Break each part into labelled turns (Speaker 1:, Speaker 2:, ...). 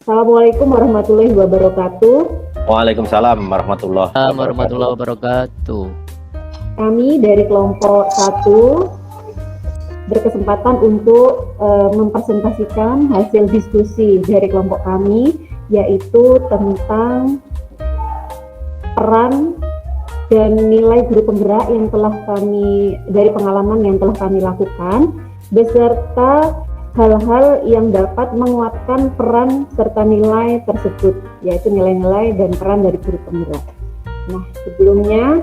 Speaker 1: Assalamualaikum warahmatullahi wabarakatuh.
Speaker 2: Waalaikumsalam warahmatullahi
Speaker 3: wabarakatuh.
Speaker 1: Kami dari kelompok 1 berkesempatan untuk mempresentasikan hasil diskusi dari kelompok kami, yaitu tentang peran dan nilai guru penggerak yang telah kami, dari pengalaman yang telah kami lakukan, beserta hal-hal yang dapat menguatkan peran serta nilai tersebut, yaitu nilai-nilai dan peran dari guru penggerak. Nah, sebelumnya,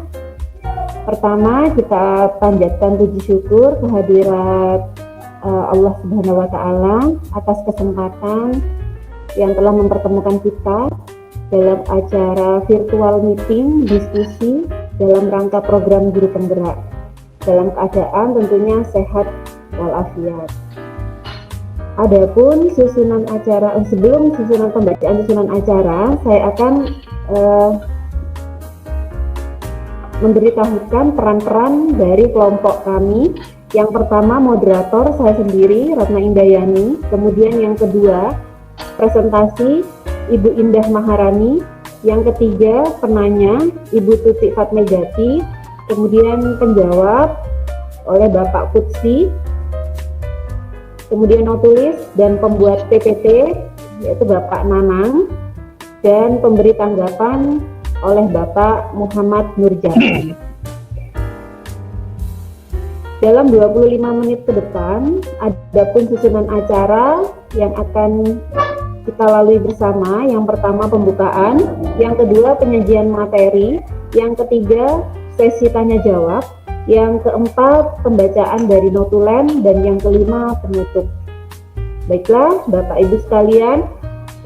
Speaker 1: pertama kita panjatkan puji syukur kehadirat Allah Subhanahu wa Ta'ala atas kesempatan yang telah mempertemukan kita dalam acara virtual meeting diskusi dalam rangka program guru penggerak dalam keadaan tentunya sehat walafiat. Adapun susunan acara, sebelum pembacaan susunan acara, saya akan memberitahukan peran-peran dari kelompok kami. Yang pertama moderator saya sendiri, Ratna Indayani. Kemudian yang kedua presentasi Ibu Indah Maharani. Yang ketiga penanya Ibu Tuti Fatmegati. Kemudian penjawab oleh Bapak Kutsi. Kemudian notulis dan pembuat PPT yaitu Bapak Nanang, dan pemberi tanggapan oleh Bapak Muhammad Nurjati. Dalam 25 menit ke depan, adapun susunan acara yang akan kita lalui bersama. Yang pertama pembukaan, yang kedua penyajian materi, yang ketiga sesi tanya jawab, yang keempat pembacaan dari notulen, dan yang kelima penutup. Baiklah Bapak Ibu sekalian,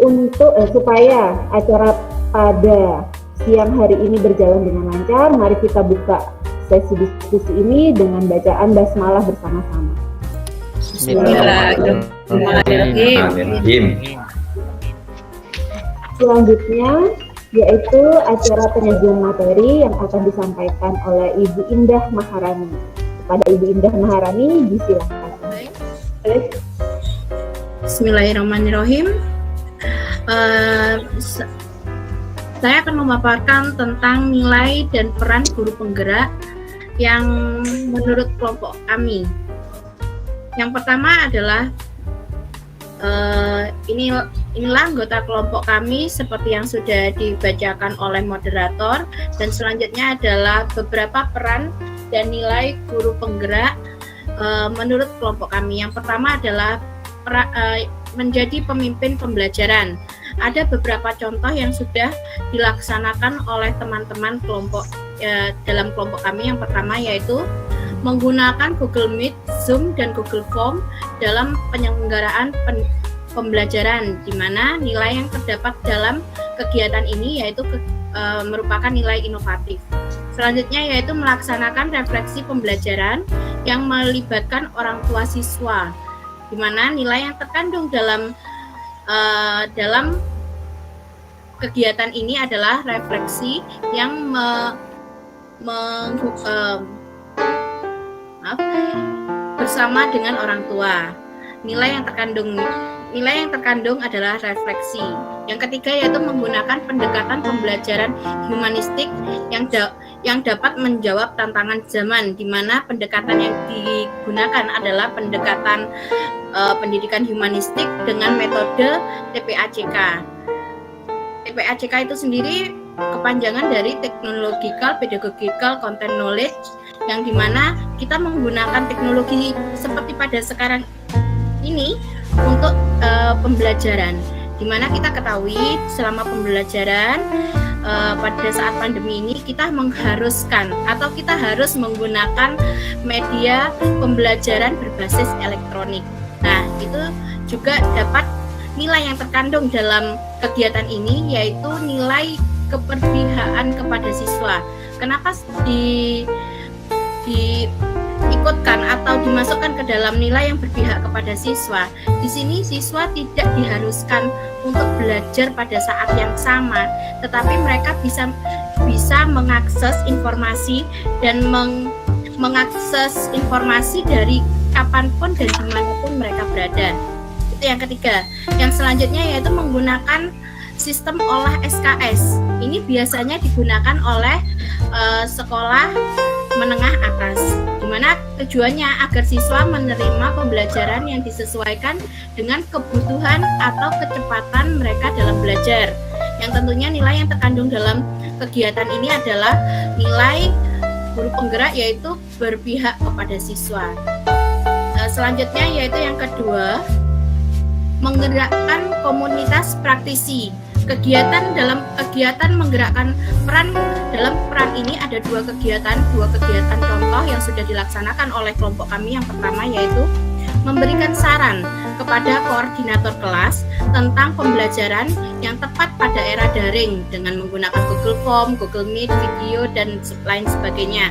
Speaker 1: untuk supaya acara pada siang hari ini berjalan dengan lancar, mari kita buka sesi diskusi ini dengan bacaan basmalah bersama-sama.
Speaker 2: Bismillahirrahmanirrahim.
Speaker 1: Selanjutnya yaitu acara penyajian materi yang akan disampaikan oleh Ibu Indah Maharani. Kepada Ibu Indah Maharani, disilakan.
Speaker 4: Bismillahirrahmanirrahim. Saya akan memaparkan tentang nilai dan peran guru penggerak yang menurut kelompok kami. Yang pertama adalah inilah anggota kelompok kami seperti yang sudah dibacakan oleh moderator, dan selanjutnya adalah beberapa peran dan nilai guru penggerak menurut kelompok kami. Yang pertama adalah menjadi pemimpin pembelajaran. Ada beberapa contoh yang sudah dilaksanakan oleh teman-teman kelompok dalam kelompok kami. Yang pertama yaitu menggunakan Google Meet, Zoom, dan Google Form dalam penyelenggaraan pembelajaran, di mana nilai yang terdapat dalam kegiatan ini yaitu merupakan nilai inovatif. Selanjutnya yaitu melaksanakan refleksi pembelajaran yang melibatkan orang tua siswa, di mana nilai yang terkandung dalam kegiatan ini adalah refleksi yang bersama dengan orang tua. Nilai yang terkandung adalah refleksi. Yang ketiga yaitu menggunakan pendekatan pembelajaran humanistik yang dapat menjawab tantangan zaman, di mana pendekatan yang digunakan adalah pendekatan pendidikan humanistik dengan metode TPACK. TPACK itu sendiri kepanjangan dari Technological Pedagogical Content Knowledge, yang dimana kita menggunakan teknologi seperti pada sekarang ini untuk pembelajaran, dimana kita ketahui selama pembelajaran pada saat pandemi ini kita mengharuskan atau kita harus menggunakan media pembelajaran berbasis elektronik. Nah, itu juga dapat nilai yang terkandung dalam kegiatan ini yaitu nilai keperpihakan kepada siswa. Kenapa diikutkan atau dimasukkan ke dalam nilai yang berpihak kepada siswa? Di sini siswa tidak diharuskan untuk belajar pada saat yang sama, tetapi mereka bisa mengakses informasi dan mengakses informasi dari kapanpun dan dimanapun mereka berada. Itu Itu yang ketiga. Yang selanjutnya yaitu menggunakan sistem olah SKS. Ini biasanya digunakan oleh sekolah menengah atas, di mana tujuannya agar siswa menerima pembelajaran yang disesuaikan dengan kebutuhan atau kecepatan mereka dalam belajar. Yang tentunya nilai yang terkandung dalam kegiatan ini adalah nilai guru penggerak, yaitu berpihak kepada siswa. Selanjutnya yaitu yang kedua, menggerakkan komunitas praktisi. Kegiatan menggerakkan peran dalam peran ini ada dua kegiatan contoh yang sudah dilaksanakan oleh kelompok kami. Yang pertama yaitu memberikan saran kepada koordinator kelas tentang pembelajaran yang tepat pada era daring dengan menggunakan Google Form, Google Meet, video, dan lain sebagainya.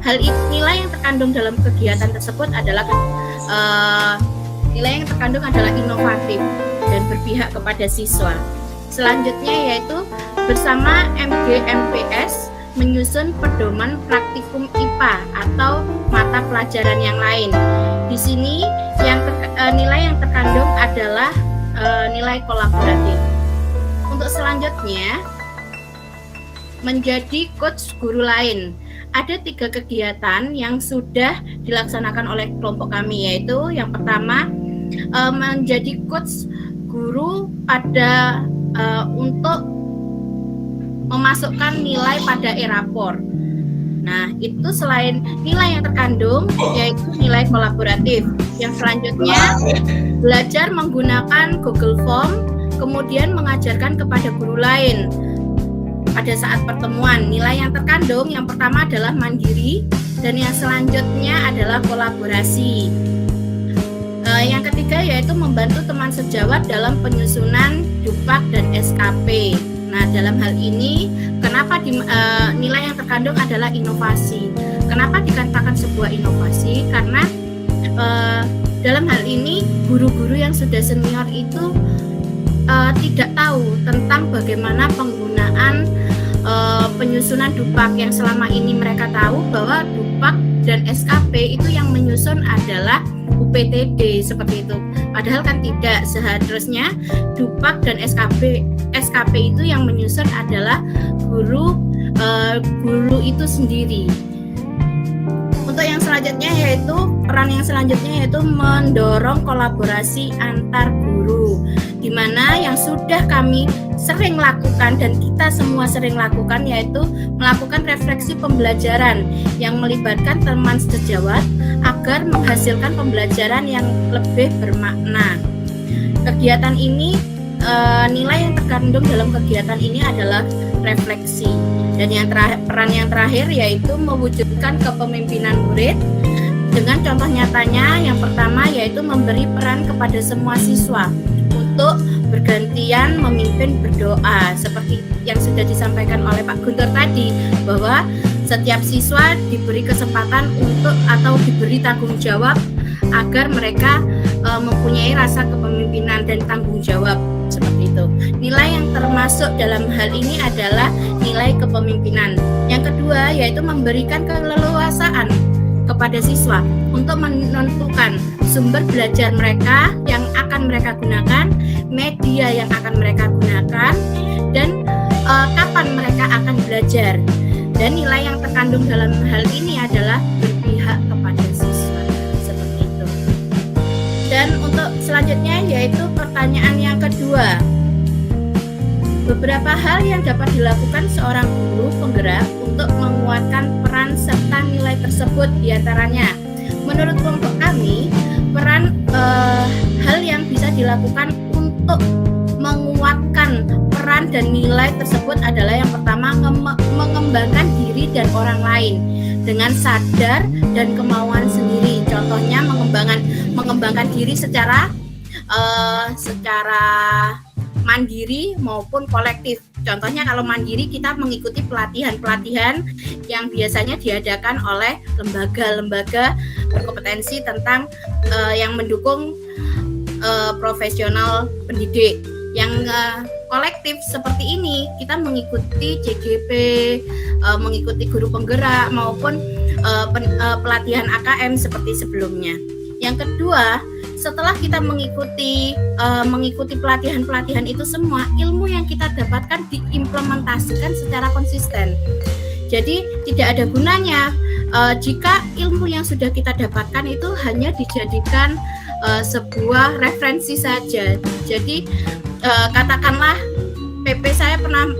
Speaker 4: Hal ini, nilai yang terkandung dalam kegiatan tersebut adalah inovatif dan berpihak kepada siswa. Selanjutnya yaitu bersama MGMPS menyusun pedoman praktikum IPA atau mata pelajaran yang lain. Di sini nilai yang terkandung adalah nilai kolaboratif. Untuk selanjutnya, menjadi coach guru lain. Ada 3 kegiatan yang sudah dilaksanakan oleh kelompok kami, yaitu yang pertama menjadi coach guru pada untuk memasukkan nilai pada e-rapor. Nah, itu selain nilai yang terkandung yaitu nilai kolaboratif. Yang selanjutnya belajar menggunakan Google Form, kemudian mengajarkan kepada guru lain pada saat pertemuan. Nilai yang terkandung yang pertama adalah mandiri dan yang selanjutnya adalah kolaborasi. Yang ketiga yaitu membantu teman sejawat dalam penyusunan DUPAK dan SKP. Nah, dalam hal ini kenapa nilai yang terkandung adalah inovasi. Kenapa dikatakan sebuah inovasi? Karena dalam hal ini guru-guru yang sudah senior itu tidak tahu tentang bagaimana penggunaan penyusunan DUPAK. Yang selama ini mereka tahu bahwa DUPAK dan SKP itu yang menyusun adalah UPTD seperti itu. Padahal kan tidak, seharusnya DUPAK dan SKP itu yang menyusun adalah guru itu sendiri. Untuk yang selanjutnya yaitu peran yang selanjutnya yaitu mendorong kolaborasi antar guru, di mana yang sudah kami sering lakukan dan kita semua sering lakukan yaitu melakukan refleksi pembelajaran yang melibatkan teman sejawat agar menghasilkan pembelajaran yang lebih bermakna. Kegiatan ini nilai yang terkandung dalam kegiatan ini adalah refleksi. Dan peran yang terakhir yaitu mewujudkan kepemimpinan murid dengan contoh nyatanya. Yang pertama yaitu memberi peran kepada semua siswa untuk bergantian memimpin berdoa seperti yang sudah disampaikan oleh Pak Guntur tadi, bahwa setiap siswa diberi kesempatan untuk atau diberi tanggung jawab agar mereka mempunyai rasa kepemimpinan dan tanggung jawab seperti itu. Nilai yang termasuk dalam hal ini adalah nilai kepemimpinan. Yang kedua yaitu memberikan keleluasaan kepada siswa untuk menentukan sumber belajar mereka yang akan mereka gunakan, media yang akan mereka gunakan, dan kapan mereka akan belajar. Dan nilai yang terkandung dalam hal ini adalah berpihak kepada siswa seperti itu. Dan untuk selanjutnya yaitu pertanyaan yang kedua, beberapa hal yang dapat dilakukan seorang guru penggerak untuk menguatkan peran serta nilai tersebut diantaranya. Menurut kelompok kami, hal yang bisa dilakukan untuk menguatkan peran dan nilai tersebut adalah yang pertama mengembangkan diri dan orang lain dengan sadar dan kemauan sendiri. Contohnya mengembangkan diri secara mandiri maupun kolektif. Contohnya kalau mandiri kita mengikuti pelatihan yang biasanya diadakan oleh lembaga-lembaga berkompetensi tentang yang mendukung profesional pendidik. Yang kolektif seperti ini kita mengikuti JGP, mengikuti guru penggerak maupun pelatihan AKM seperti sebelumnya. Yang kedua, setelah kita mengikuti pelatihan-pelatihan itu semua, ilmu yang kita dapatkan diimplementasikan secara konsisten. Jadi tidak ada gunanya jika ilmu yang sudah kita dapatkan itu hanya dijadikan sebuah referensi saja. Jadi katakanlah PP saya pernah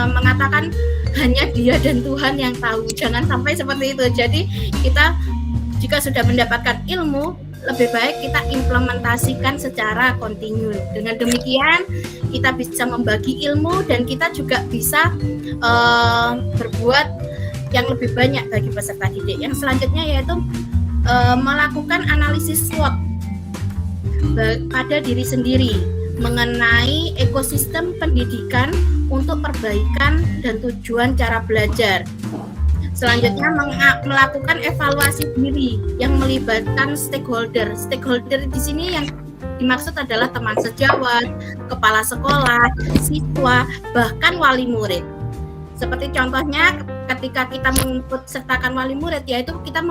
Speaker 4: mengatakan hanya dia dan Tuhan yang tahu. Jangan sampai seperti itu. Jadi kita jika sudah mendapatkan ilmu, lebih baik kita implementasikan secara kontinu. Dengan demikian kita bisa membagi ilmu dan kita juga bisa berbuat yang lebih banyak bagi peserta didik. Yang selanjutnya yaitu melakukan analisis SWOT pada diri sendiri mengenai ekosistem pendidikan untuk perbaikan dan tujuan cara belajar. Selanjutnya melakukan evaluasi diri yang melibatkan stakeholder. Stakeholder di sini yang dimaksud adalah teman sejawat, kepala sekolah, siswa, bahkan wali murid. Seperti contohnya ketika kita mengikut sertakan wali murid, yaitu kita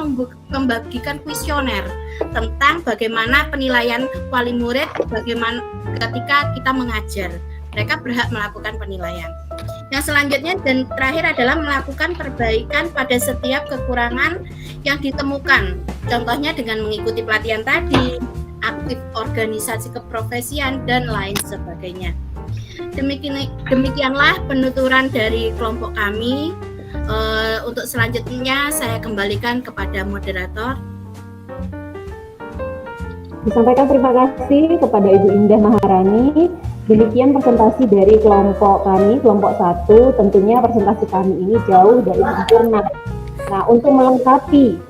Speaker 4: membagikan kuesioner tentang bagaimana penilaian wali murid bagaimana ketika kita mengajar. Mereka berhak melakukan penilaian. Yang selanjutnya dan terakhir adalah melakukan perbaikan pada setiap kekurangan yang ditemukan. Contohnya dengan mengikuti pelatihan tadi, aktif organisasi keprofesian, dan lain sebagainya. Demikianlah penuturan dari kelompok kami. Untuk selanjutnya saya kembalikan kepada moderator.
Speaker 1: Disampaikan terima kasih kepada Ibu Indah Maharani. Demikian presentasi dari kelompok kami, kelompok 1. Tentunya presentasi kami ini jauh dari sempurna. Nah, untuk melengkapi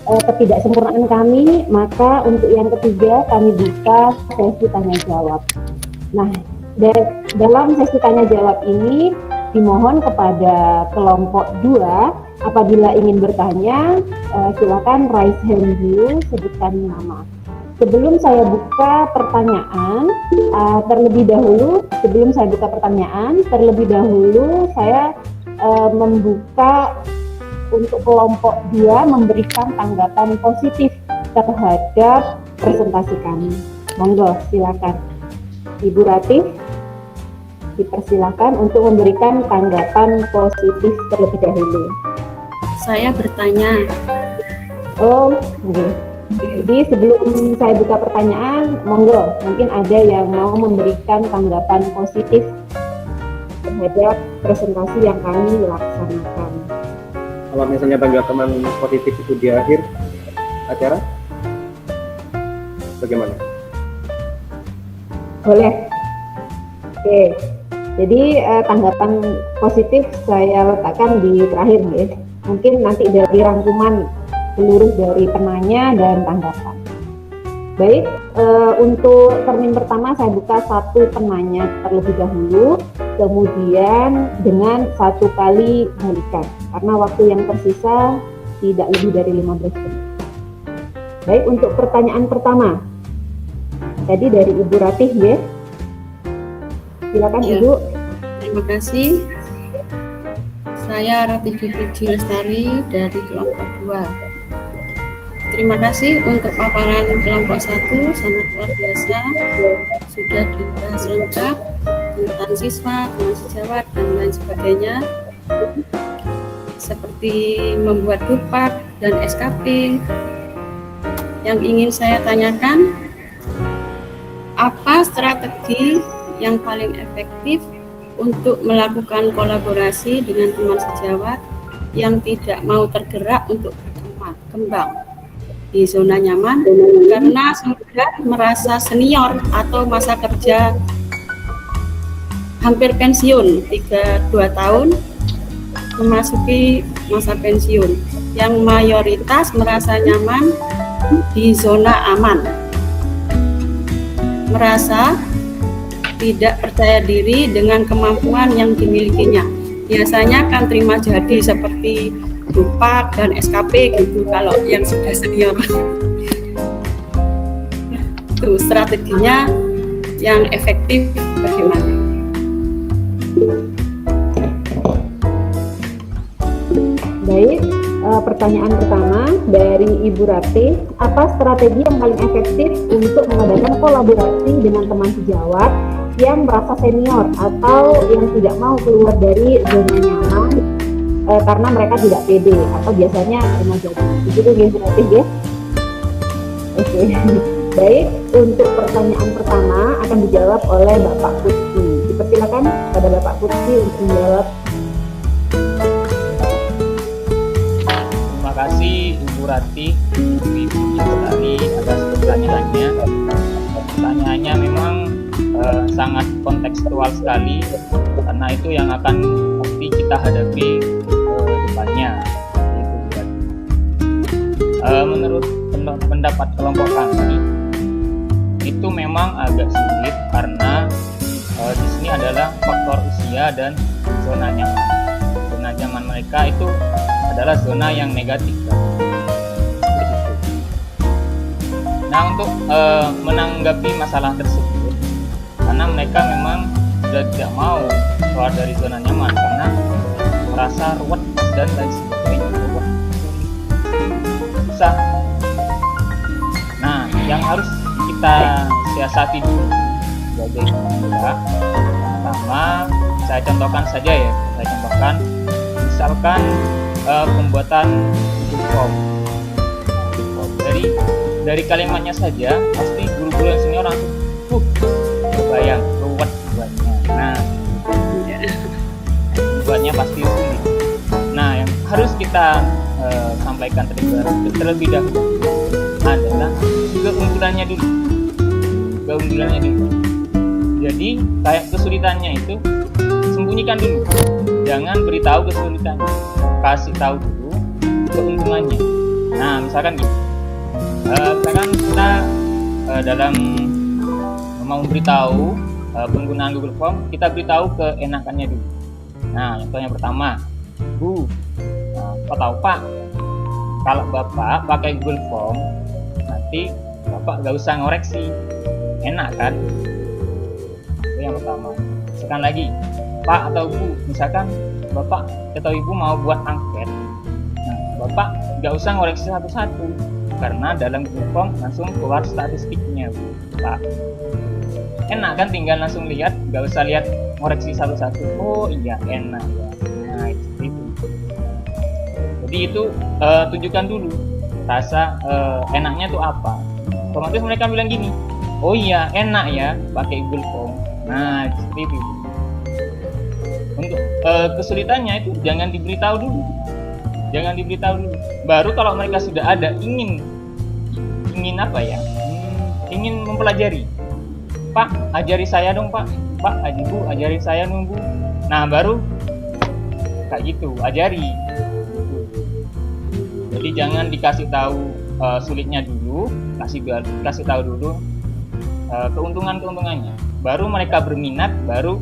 Speaker 1: ketidaksempurnaan kami, maka untuk yang ketiga kami buka sesi tanya jawab. Nah, dalam sesi tanya jawab ini dimohon kepada kelompok 2 apabila ingin bertanya silakan raise hand dulu, sebutkan nama. Sebelum saya buka pertanyaan, terlebih dahulu saya membuka untuk kelompok 2 memberikan tanggapan positif terhadap presentasi kami. Monggo, silakan. Ibu Ratih, dipersilakan untuk memberikan tanggapan positif terlebih dahulu.
Speaker 5: Saya bertanya.
Speaker 1: Oh, okay. Jadi sebelum saya buka pertanyaan, monggo, mungkin ada yang mau memberikan tanggapan positif terhadap presentasi yang kami laksanakan.
Speaker 6: Kalau misalnya tanggapan positif itu di akhir acara, bagaimana?
Speaker 1: Boleh. Oke. Jadi tanggapan positif saya letakkan di terakhir, ya. Mungkin nanti dari rangkuman seluruh dari penanya dan tanggapan. Baik, untuk termin pertama saya buka 1 penanya terlebih dahulu, kemudian dengan 1 kali balikan, karena waktu yang tersisa tidak lebih dari 15 menit. Baik, untuk pertanyaan pertama, tadi dari Ibu Ratih, ya. Silakan ya. Ibu.
Speaker 5: Terima kasih. Saya Ratih Fitri Lestari dari kelompok 2. Terima kasih untuk paparan kelompok 1, sangat luar biasa. Sudah dibahas lengkap tentang siswa, teman sejawat, dan lain sebagainya. Seperti membuat dupak dan SKP. Yang ingin saya tanyakan, apa strategi yang paling efektif untuk melakukan kolaborasi dengan teman sejawat yang tidak mau tergerak untuk berkembang di zona nyaman karena sudah merasa senior atau masa kerja hampir pensiun, 2 tahun memasuki masa pensiun, yang mayoritas merasa nyaman di zona aman, merasa tidak percaya diri dengan kemampuan yang dimilikinya. Biasanya kan terima jadi seperti dupak dan SKP gitu kalau yang sudah senior. Itu strateginya yang efektif bagaimana?
Speaker 1: Baik, pertanyaan pertama dari Ibu Rati, apa strategi yang paling efektif untuk mengadakan kolaborasi dengan teman sejawat yang merasa senior atau yang tidak mau keluar dari zona nyaman karena mereka tidak pede atau biasanya terima jadi. Begitu Ibu Rati ya? Oke. Baik, untuk pertanyaan pertama akan dijawab oleh Bapak Putri. Dipersilakan pada Bapak Putri untuk menjawab.
Speaker 7: Terima kasih Ibu Rati, Ibu Lestari atas pertanyaannya. Pertanyaannya memang sangat kontekstual sekali karena itu yang akan pasti kita hadapi depannya. Menurut pendapat kelompok kami itu memang agak sulit karena di sini adalah faktor usia dan zona nyaman. Zona nyaman mereka itu adalah zona yang negatif. Nah, untuk menanggapi masalah tersebut, karena mereka memang sudah tidak mau keluar dari zona nyaman karena merasa ruwet dan lain sebagainya, susah. Nah, yang harus kita siasati dulu sebagai pemula, pertama saya contohkan saja ya, misalkan pembuatan Google Form. Dari kalimatnya saja pasti guru-guru yang senior langsung kebayang ruwet buatnya. Nah, buatnya pasti sulit. Nah, yang harus kita sampaikan terlebih dahulu adalah keunggulannya dulu. Jadi kayak kesulitannya itu sembunyikan dulu, jangan beritahu kesulitannya, kasih tahu dulu keuntungannya. Nah, misalkan gitu, misalkan kita dalam mau beritahu penggunaan Google Form, kita beritahu keenakannya dulu. Nah, contohnya pertama, Bu, Pak tahu Pak, kalau Bapak pakai Google Form, nanti Bapak gak usah ngoreksi, enak kan? Itu yang pertama. Misalkan lagi, Pak atau Bu, misalkan Bapak atau Ibu mau buat angket, nah Bapak gak usah ngoreksi satu-satu, karena dalam Google Form langsung keluar statistiknya, Bu, Pak. Enak kan, tinggal langsung lihat, gak usah lihat ngoreksi satu-satu. Oh iya, enak ya. Nah, itu. Jadi itu tunjukkan dulu rasa enaknya itu apa. Otomatis mereka bilang gini, oh iya enak ya pakai Google Form. Nah, seperti itu. Untuk kesulitannya itu jangan diberitahu dulu. Baru kalau mereka sudah ada ingin apa ya? Ingin mempelajari. Pak, ajari saya dong Pak. Pak, Bu, ajari saya dong Bu. Nah, baru kayak gitu, ajari. Jadi jangan dikasih tahu sulitnya dulu, kasih tahu dulu keuntungannya. Baru mereka berminat, baru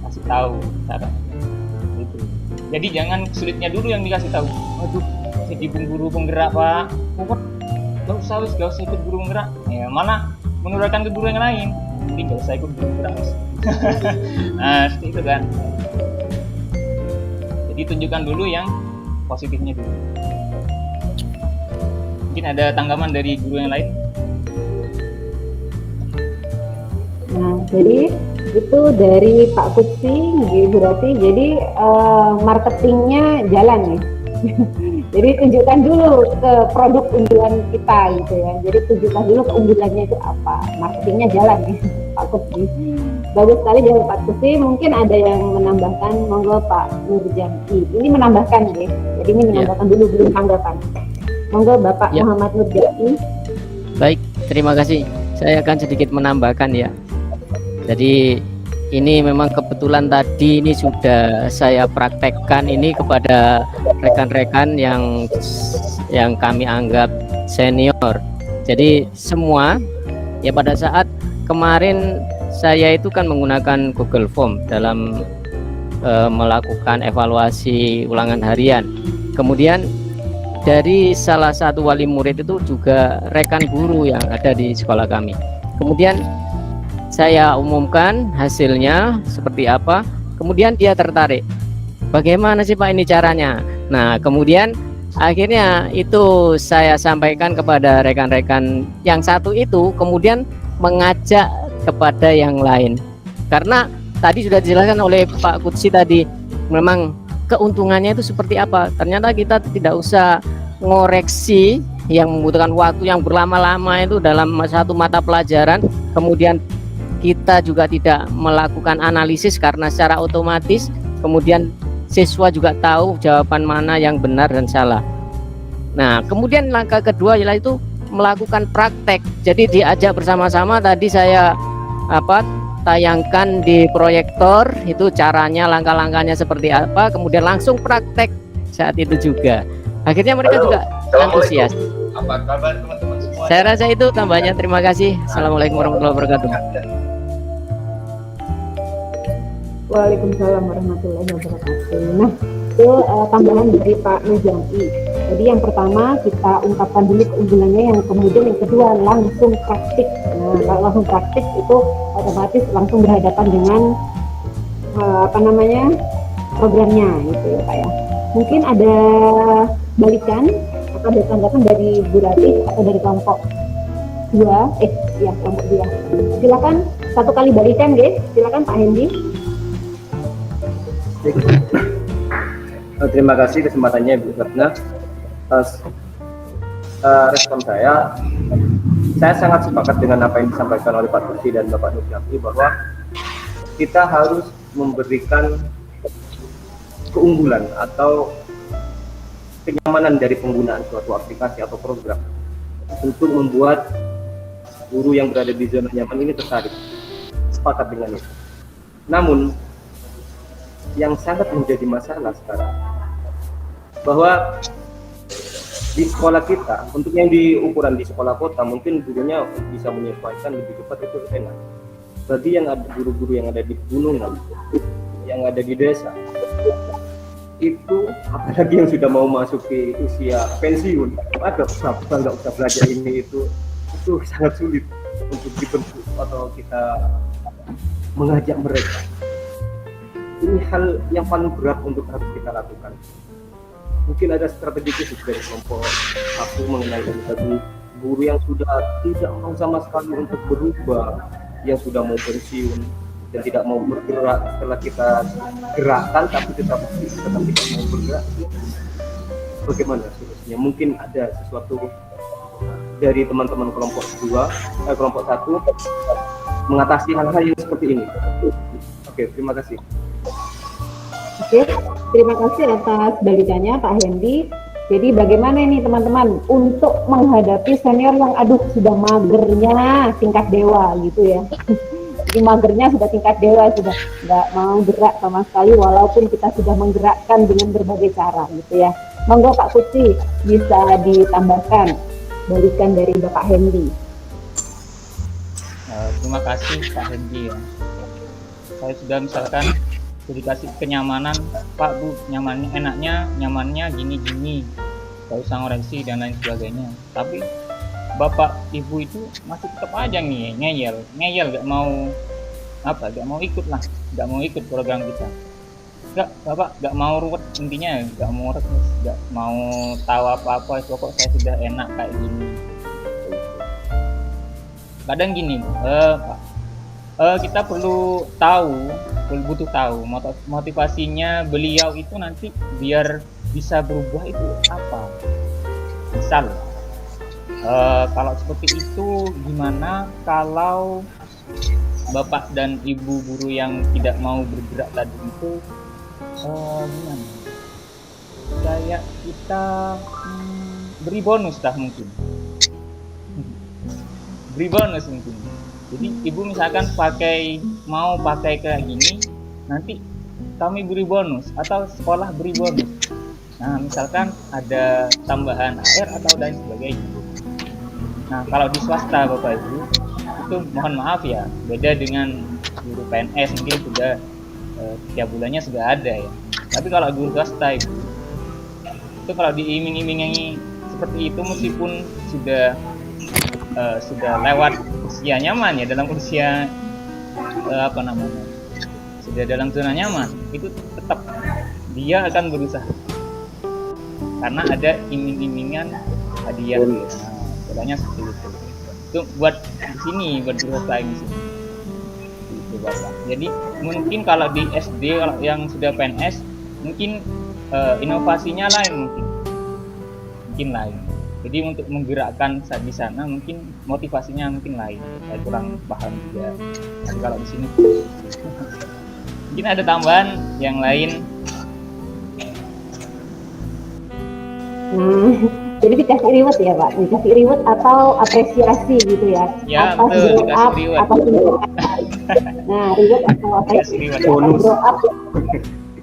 Speaker 7: kasih tahu caranya. Gitu. Jadi jangan sulitnya dulu yang dikasih tahu. Aduh, jadi guru penggerak Pak. Gak usah ikut guru penggerak. Ya, malah menularkan ke guru yang lain. Jadi gak usah ikut guru penggerak. Nah, seperti itu kan. Jadi tunjukkan dulu yang positifnya dulu. Mungkin ada tanggapan dari guru yang lain?
Speaker 1: Nah, jadi itu dari Pak Kutsi, Ibu Rati. Jadi marketingnya jalan ya. Jadi tunjukkan dulu ke produk unggulan kita gitu ya. Jadi tunjukkan dulu keunggulannya itu apa. Marketingnya jalan ya, Pak Kutsi. Bagus sekali jawab Pak Kutsi. Mungkin ada yang menambahkan, monggo Pak Nurjati. Ini menambahkan ya. Jadi ini menambahkan dulu, belum tanggapan. Monggo Bapak Muhammad Nurjati.
Speaker 3: Baik, terima kasih. Saya akan sedikit menambahkan ya. Jadi ini memang kebetulan tadi ini sudah saya praktekkan ini kepada rekan-rekan yang kami anggap senior. Jadi semua ya pada saat kemarin saya itu kan menggunakan Google Form dalam melakukan evaluasi ulangan harian. Kemudian dari salah satu wali murid itu juga rekan guru yang ada di sekolah kami. Kemudian saya umumkan hasilnya seperti apa, kemudian dia tertarik. Bagaimana sih Pak ini caranya? Nah, kemudian akhirnya itu saya sampaikan kepada rekan-rekan yang satu itu, kemudian mengajak kepada yang lain. Karena tadi sudah dijelaskan oleh Pak Kutsi tadi, memang keuntungannya itu seperti apa. Ternyata kita tidak usah ngoreksi yang membutuhkan waktu yang berlama-lama itu dalam satu mata pelajaran, kemudian kita juga tidak melakukan analisis karena secara otomatis kemudian siswa juga tahu jawaban mana yang benar dan salah. Nah, kemudian langkah kedua yaitu melakukan praktek. Jadi diajak bersama-sama, tadi saya tayangkan di proyektor itu caranya, langkah-langkahnya seperti apa, kemudian langsung praktek saat itu juga. Akhirnya mereka juga antusias.
Speaker 2: Apa kabar teman-teman semua?
Speaker 3: Saya rasa itu tambahnya. Terima kasih. Assalamualaikum warahmatullahi wabarakatuh.
Speaker 1: Waalaikumsalam warahmatullahi wabarakatuh. Nah, itu tambahan dari Pak Nujami. Jadi yang pertama kita ungkapkan dulu keunggulannya, yang kemudian yang kedua langsung praktik. Nah, kalau langsung praktik itu otomatis langsung berhadapan dengan programnya gitu ya Pak ya. Mungkin ada balikan atau ada tanggapan dari Bu Rati atau dari kelompok 2, kelompok 2. Silakan satu kali balikan guys. Silakan Pak Hendi.
Speaker 6: Terima kasih kesempatannya Bu Ratna. Respon saya sangat sepakat dengan apa yang disampaikan oleh Pak Kutsi dan Bapak Nujami, bahwa kita harus memberikan keunggulan atau kenyamanan dari penggunaan suatu aplikasi atau program untuk membuat guru yang berada di zona nyaman ini tertarik. Sepakat dengan itu. Namun yang sangat menjadi masalah sekarang, bahwa di sekolah kita, untuk yang di ukuran di sekolah kota mungkin gurunya bisa menyesuaikan lebih cepat, itu enak. Bagi yang ada guru-guru yang ada di pegunungan, yang ada di desa, itu apalagi yang sudah mau masuk ke usia pensiun, nggak usah belajar ini, itu sangat sulit untuk dibentuk atau kita mengajak mereka. Ini hal yang paling berat untuk harus kita lakukan. Mungkin ada strategi khusus dari kelompok aku mengenai tadi guru yang sudah tidak mau sama sekali untuk berubah, yang sudah mau pensiun dan tidak mau bergerak setelah kita gerakkan, tapi tetap tidak mau bergerak. Bagaimana solusinya? Mungkin ada sesuatu dari teman-teman kelompok 1 mengatasi hal-hal yang seperti ini. Oke, terima kasih.
Speaker 1: Oke, terima kasih atas balikannya Pak Hendi. Jadi bagaimana ini teman-teman untuk menghadapi senior yang sudah magernya tingkat dewa gitu ya. Jadi magernya sudah tingkat dewa, sudah nggak mau gerak sama sekali walaupun kita sudah menggerakkan dengan berbagai cara gitu ya. Monggo Pak Kutsi bisa ditambahkan balikan dari Bapak Hendi.
Speaker 7: Terima kasih Pak Hendi ya. Saya sudah misalkan dikasih kenyamanan, Pak Bu, nyamannya gini-gini, gak usah ngoreksi dan lain sebagainya. Tapi Bapak Ibu itu masih tetap aja nih ngeyel, gak mau ikut program kita. Bapak gak mau ruwet, intinya gak mau ruwet, gak mau tahu apa-apa, pokok saya sudah enak kayak gini. Kadang gini, Pak, kita butuh tahu motivasinya beliau itu nanti biar bisa berubah itu apa. Misal kalau seperti itu, gimana kalau Bapak dan Ibu guru yang tidak mau bergerak tadi itu gimana? Kayak kita beri bonus mungkin. Jadi Ibu misalkan mau pakai kayak gini, nanti kami beri bonus atau sekolah beri bonus. Nah, misalkan ada tambahan air atau lain sebagainya. Nah, kalau di swasta Bapak Ibu itu mohon maaf ya, beda dengan guru PNS, mungkin sudah tiap bulannya sudah ada ya. Tapi kalau guru swasta itu kalau diiming-imingi seperti itu, meskipun sudah lewat usia nyaman ya, dalam usia sudah dalam zona nyaman, itu tetap dia akan berusaha karena ada iming-imingan hadiah. Nah, polanya seperti itu. Itu buat di sini, buat bersaing di sini. Gitu, Bapak. Jadi mungkin kalau di SD kalau yang sudah PNS mungkin inovasinya lain mungkin lain. Jadi untuk menggerakkan saat di sana mungkin motivasinya mungkin lain. Saya kurang paham juga. Tapi kalau di sini mungkin ada tambahan yang lain.
Speaker 1: Jadi dikasih reward ya Pak, dikasih reward atau apresiasi gitu ya?
Speaker 7: Ya,
Speaker 1: atas
Speaker 7: betul,
Speaker 1: grow
Speaker 7: dikasih
Speaker 1: up,
Speaker 7: reward.
Speaker 1: atas grow up. Nah, reward atau apa ya?
Speaker 7: Dikasih reward.
Speaker 6: Bonus.
Speaker 1: Grow up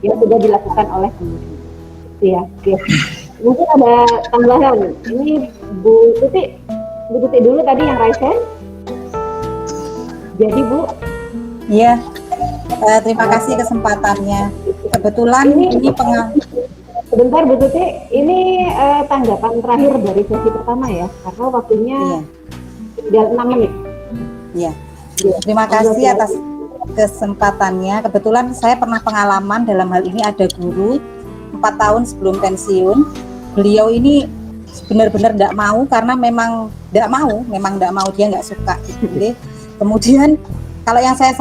Speaker 1: yang sudah dilakukan oleh teman. Ya, oke. Mungkin ada tambahan. Ini Bu Tuti dulu tadi yang raise hand. Jadi Bu.
Speaker 8: Iya, terima kasih kesempatannya. Kebetulan ini
Speaker 1: Sebentar Bu Tuti, ini tanggapan terakhir dari sesi pertama ya, karena waktunya tinggal 6 menit.
Speaker 8: Iya. Terima kasih atas kesempatannya. Kebetulan saya pernah pengalaman dalam hal ini, ada guru 4 tahun sebelum pensiun. Beliau ini benar-benar tidak mau karena memang tidak mau, dia nggak suka. Gitu. Kemudian kalau yang saya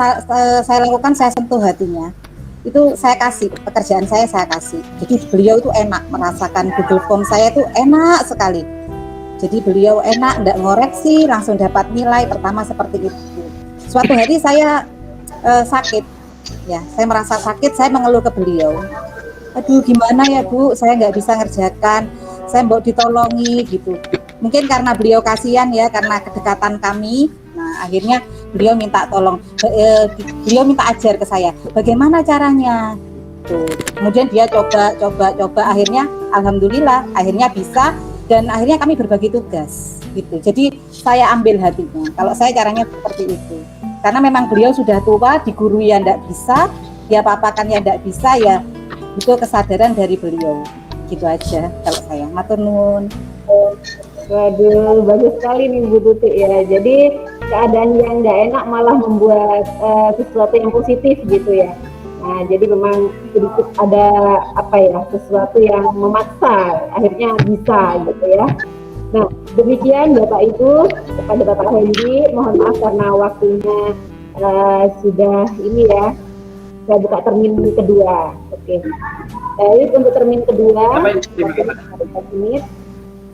Speaker 8: lakukan, saya sentuh hatinya. Itu saya kasih, pekerjaan saya kasih. Jadi beliau itu enak, merasakan Google Form saya itu enak sekali. Jadi beliau enak, enggak ngoreksi, langsung dapat nilai pertama seperti itu. Suatu hari saya sakit, ya saya merasa sakit, saya mengeluh ke beliau. Aduh gimana ya Bu, saya nggak bisa ngerjakan, saya mau ditolongi gitu. Mungkin karena beliau kasihan ya, karena kedekatan kami. Nah akhirnya beliau minta tolong, beliau minta ajar ke saya, bagaimana caranya. Tuh. Kemudian dia coba, akhirnya alhamdulillah, akhirnya bisa, dan akhirnya kami berbagi tugas. Gitu. Jadi saya ambil hatinya. Kalau saya caranya seperti itu, karena memang beliau sudah tua, digurui yang tidak bisa, dia apa-apakan yang tidak bisa ya, itu kesadaran dari beliau. Gitu aja kalau saya. Matur nuwun.
Speaker 1: Waduh, bagus sekali nih Bu Tuti ya. Jadi keadaan yang nggak enak malah membuat sesuatu yang positif gitu ya. Nah, jadi memang sedikit ada sesuatu yang memaksa, akhirnya bisa gitu ya. Nah, demikian Bapak Ibu, kepada Bapak Hendy, mohon maaf karena waktunya sudah ini ya. Saya buka termin kedua. Oke. Baik, untuk termin kedua, 4 menit.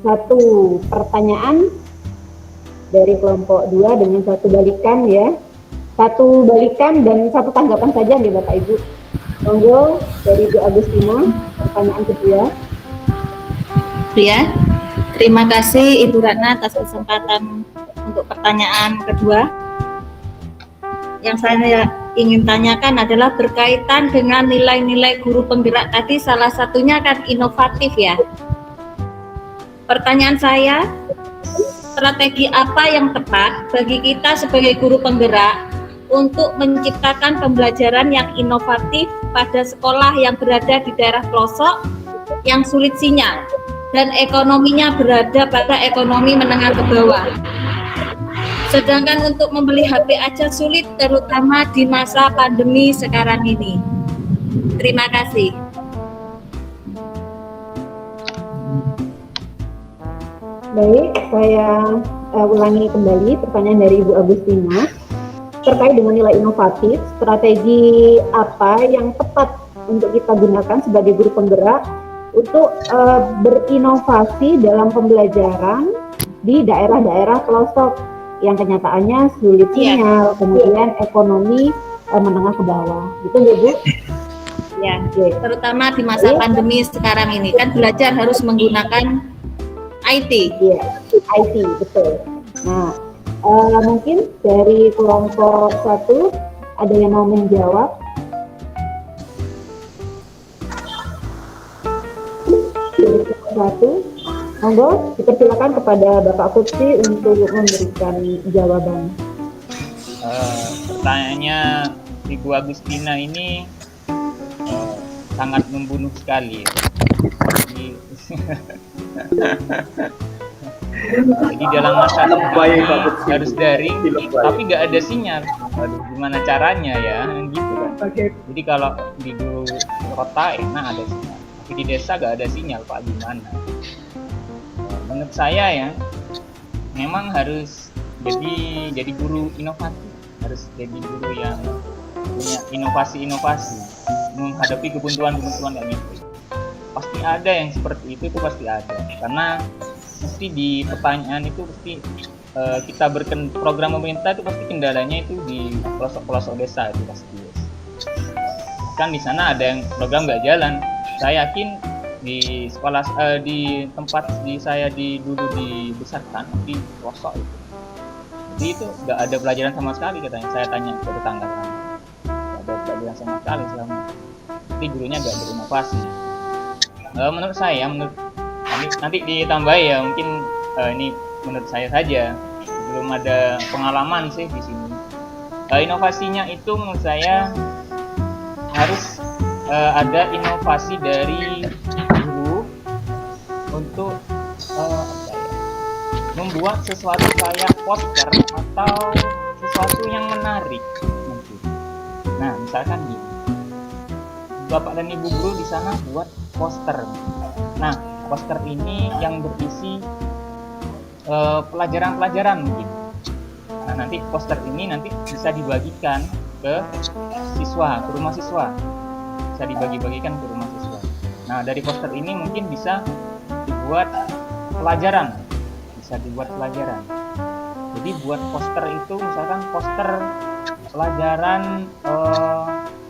Speaker 1: 1 pertanyaan dari kelompok 2 dengan 1 balikan ya. 1 balikan dan 1 tanggapan saja nih Bapak Ibu. Monggo dari Bu Agustina, pertanyaan kedua.
Speaker 9: Ya, terima kasih Ibu Ratna atas kesempatan untuk pertanyaan kedua. Yang saya ingin tanyakan adalah berkaitan dengan nilai-nilai guru penggerak tadi, salah satunya kan inovatif ya. Pertanyaan saya, strategi apa yang tepat bagi kita sebagai guru penggerak untuk menciptakan pembelajaran yang inovatif pada sekolah yang berada di daerah pelosok yang sulit sinyal dan ekonominya berada pada ekonomi menengah ke bawah. Sedangkan untuk membeli HP aja sulit, terutama di masa pandemi sekarang ini. Terima kasih.
Speaker 1: Baik, saya ulangi kembali pertanyaan dari Ibu Agustina terkait dengan nilai inovatif, strategi apa yang tepat untuk kita gunakan sebagai guru penggerak untuk berinovasi dalam pembelajaran di daerah-daerah pelosok yang kenyataannya sulit sinyal, kemudian ekonomi menengah ke bawah, gitu ya Bu?
Speaker 9: Ya, terutama di masa pandemi sekarang ini kan belajar harus menggunakan IT.
Speaker 1: Iya, IT, betul. Nah, mungkin dari kelompok 1 ada yang mau menjawab? Dari kelompok 1, monggo dipersilakan kepada Bapak Kutsi untuk memberikan jawaban.
Speaker 7: Pertanyaannya Ibu Agustina ini sangat membunuh sekali. Jadi dalam masa harus daring, tapi nggak ada sinyal. Waduh, gimana caranya ya? Gitu kan. Jadi kalau di kota enak ada sinyal. di desa gak ada sinyal Pak, gimana? Menurut saya ya, memang harus jadi guru inovatif, harus jadi guru yang punya inovasi-inovasi menghadapi kebutuhan-kebutuhan kayak gitu. Pasti ada yang seperti itu pasti ada, karena pasti di pertanyaan itu pasti kita program pemerintah itu pasti kendalanya itu di pelosok-pelosok desa itu pasti. Kan di sana ada yang program nggak jalan. Saya yakin di sekolah di tempat saya dulu dibesarkan di pelosok itu. Jadi itu nggak ada pelajaran sama sekali katanya. Saya tanya ke tetangga, nggak ada pelajaran sama sekali selama. Jadi gurunya nggak berinovasi. Menurut saya, nanti ditambah ya, mungkin ini menurut saya saja, belum ada pengalaman sih di sini. Inovasinya itu menurut saya harus ada inovasi dari guru untuk membuat sesuatu kayak poster atau sesuatu yang menarik mungkin. Nah, misalkan gini, Bapak dan Ibu guru di sana buat poster. Nah, poster ini yang berisi pelajaran-pelajaran mungkin. Nah, nanti poster ini nanti bisa dibagikan ke siswa, ke rumah siswa, bisa dibagi-bagikan ke rumah siswa. Nah, dari poster ini mungkin bisa dibuat pelajaran, jadi buat poster itu misalkan poster pelajaran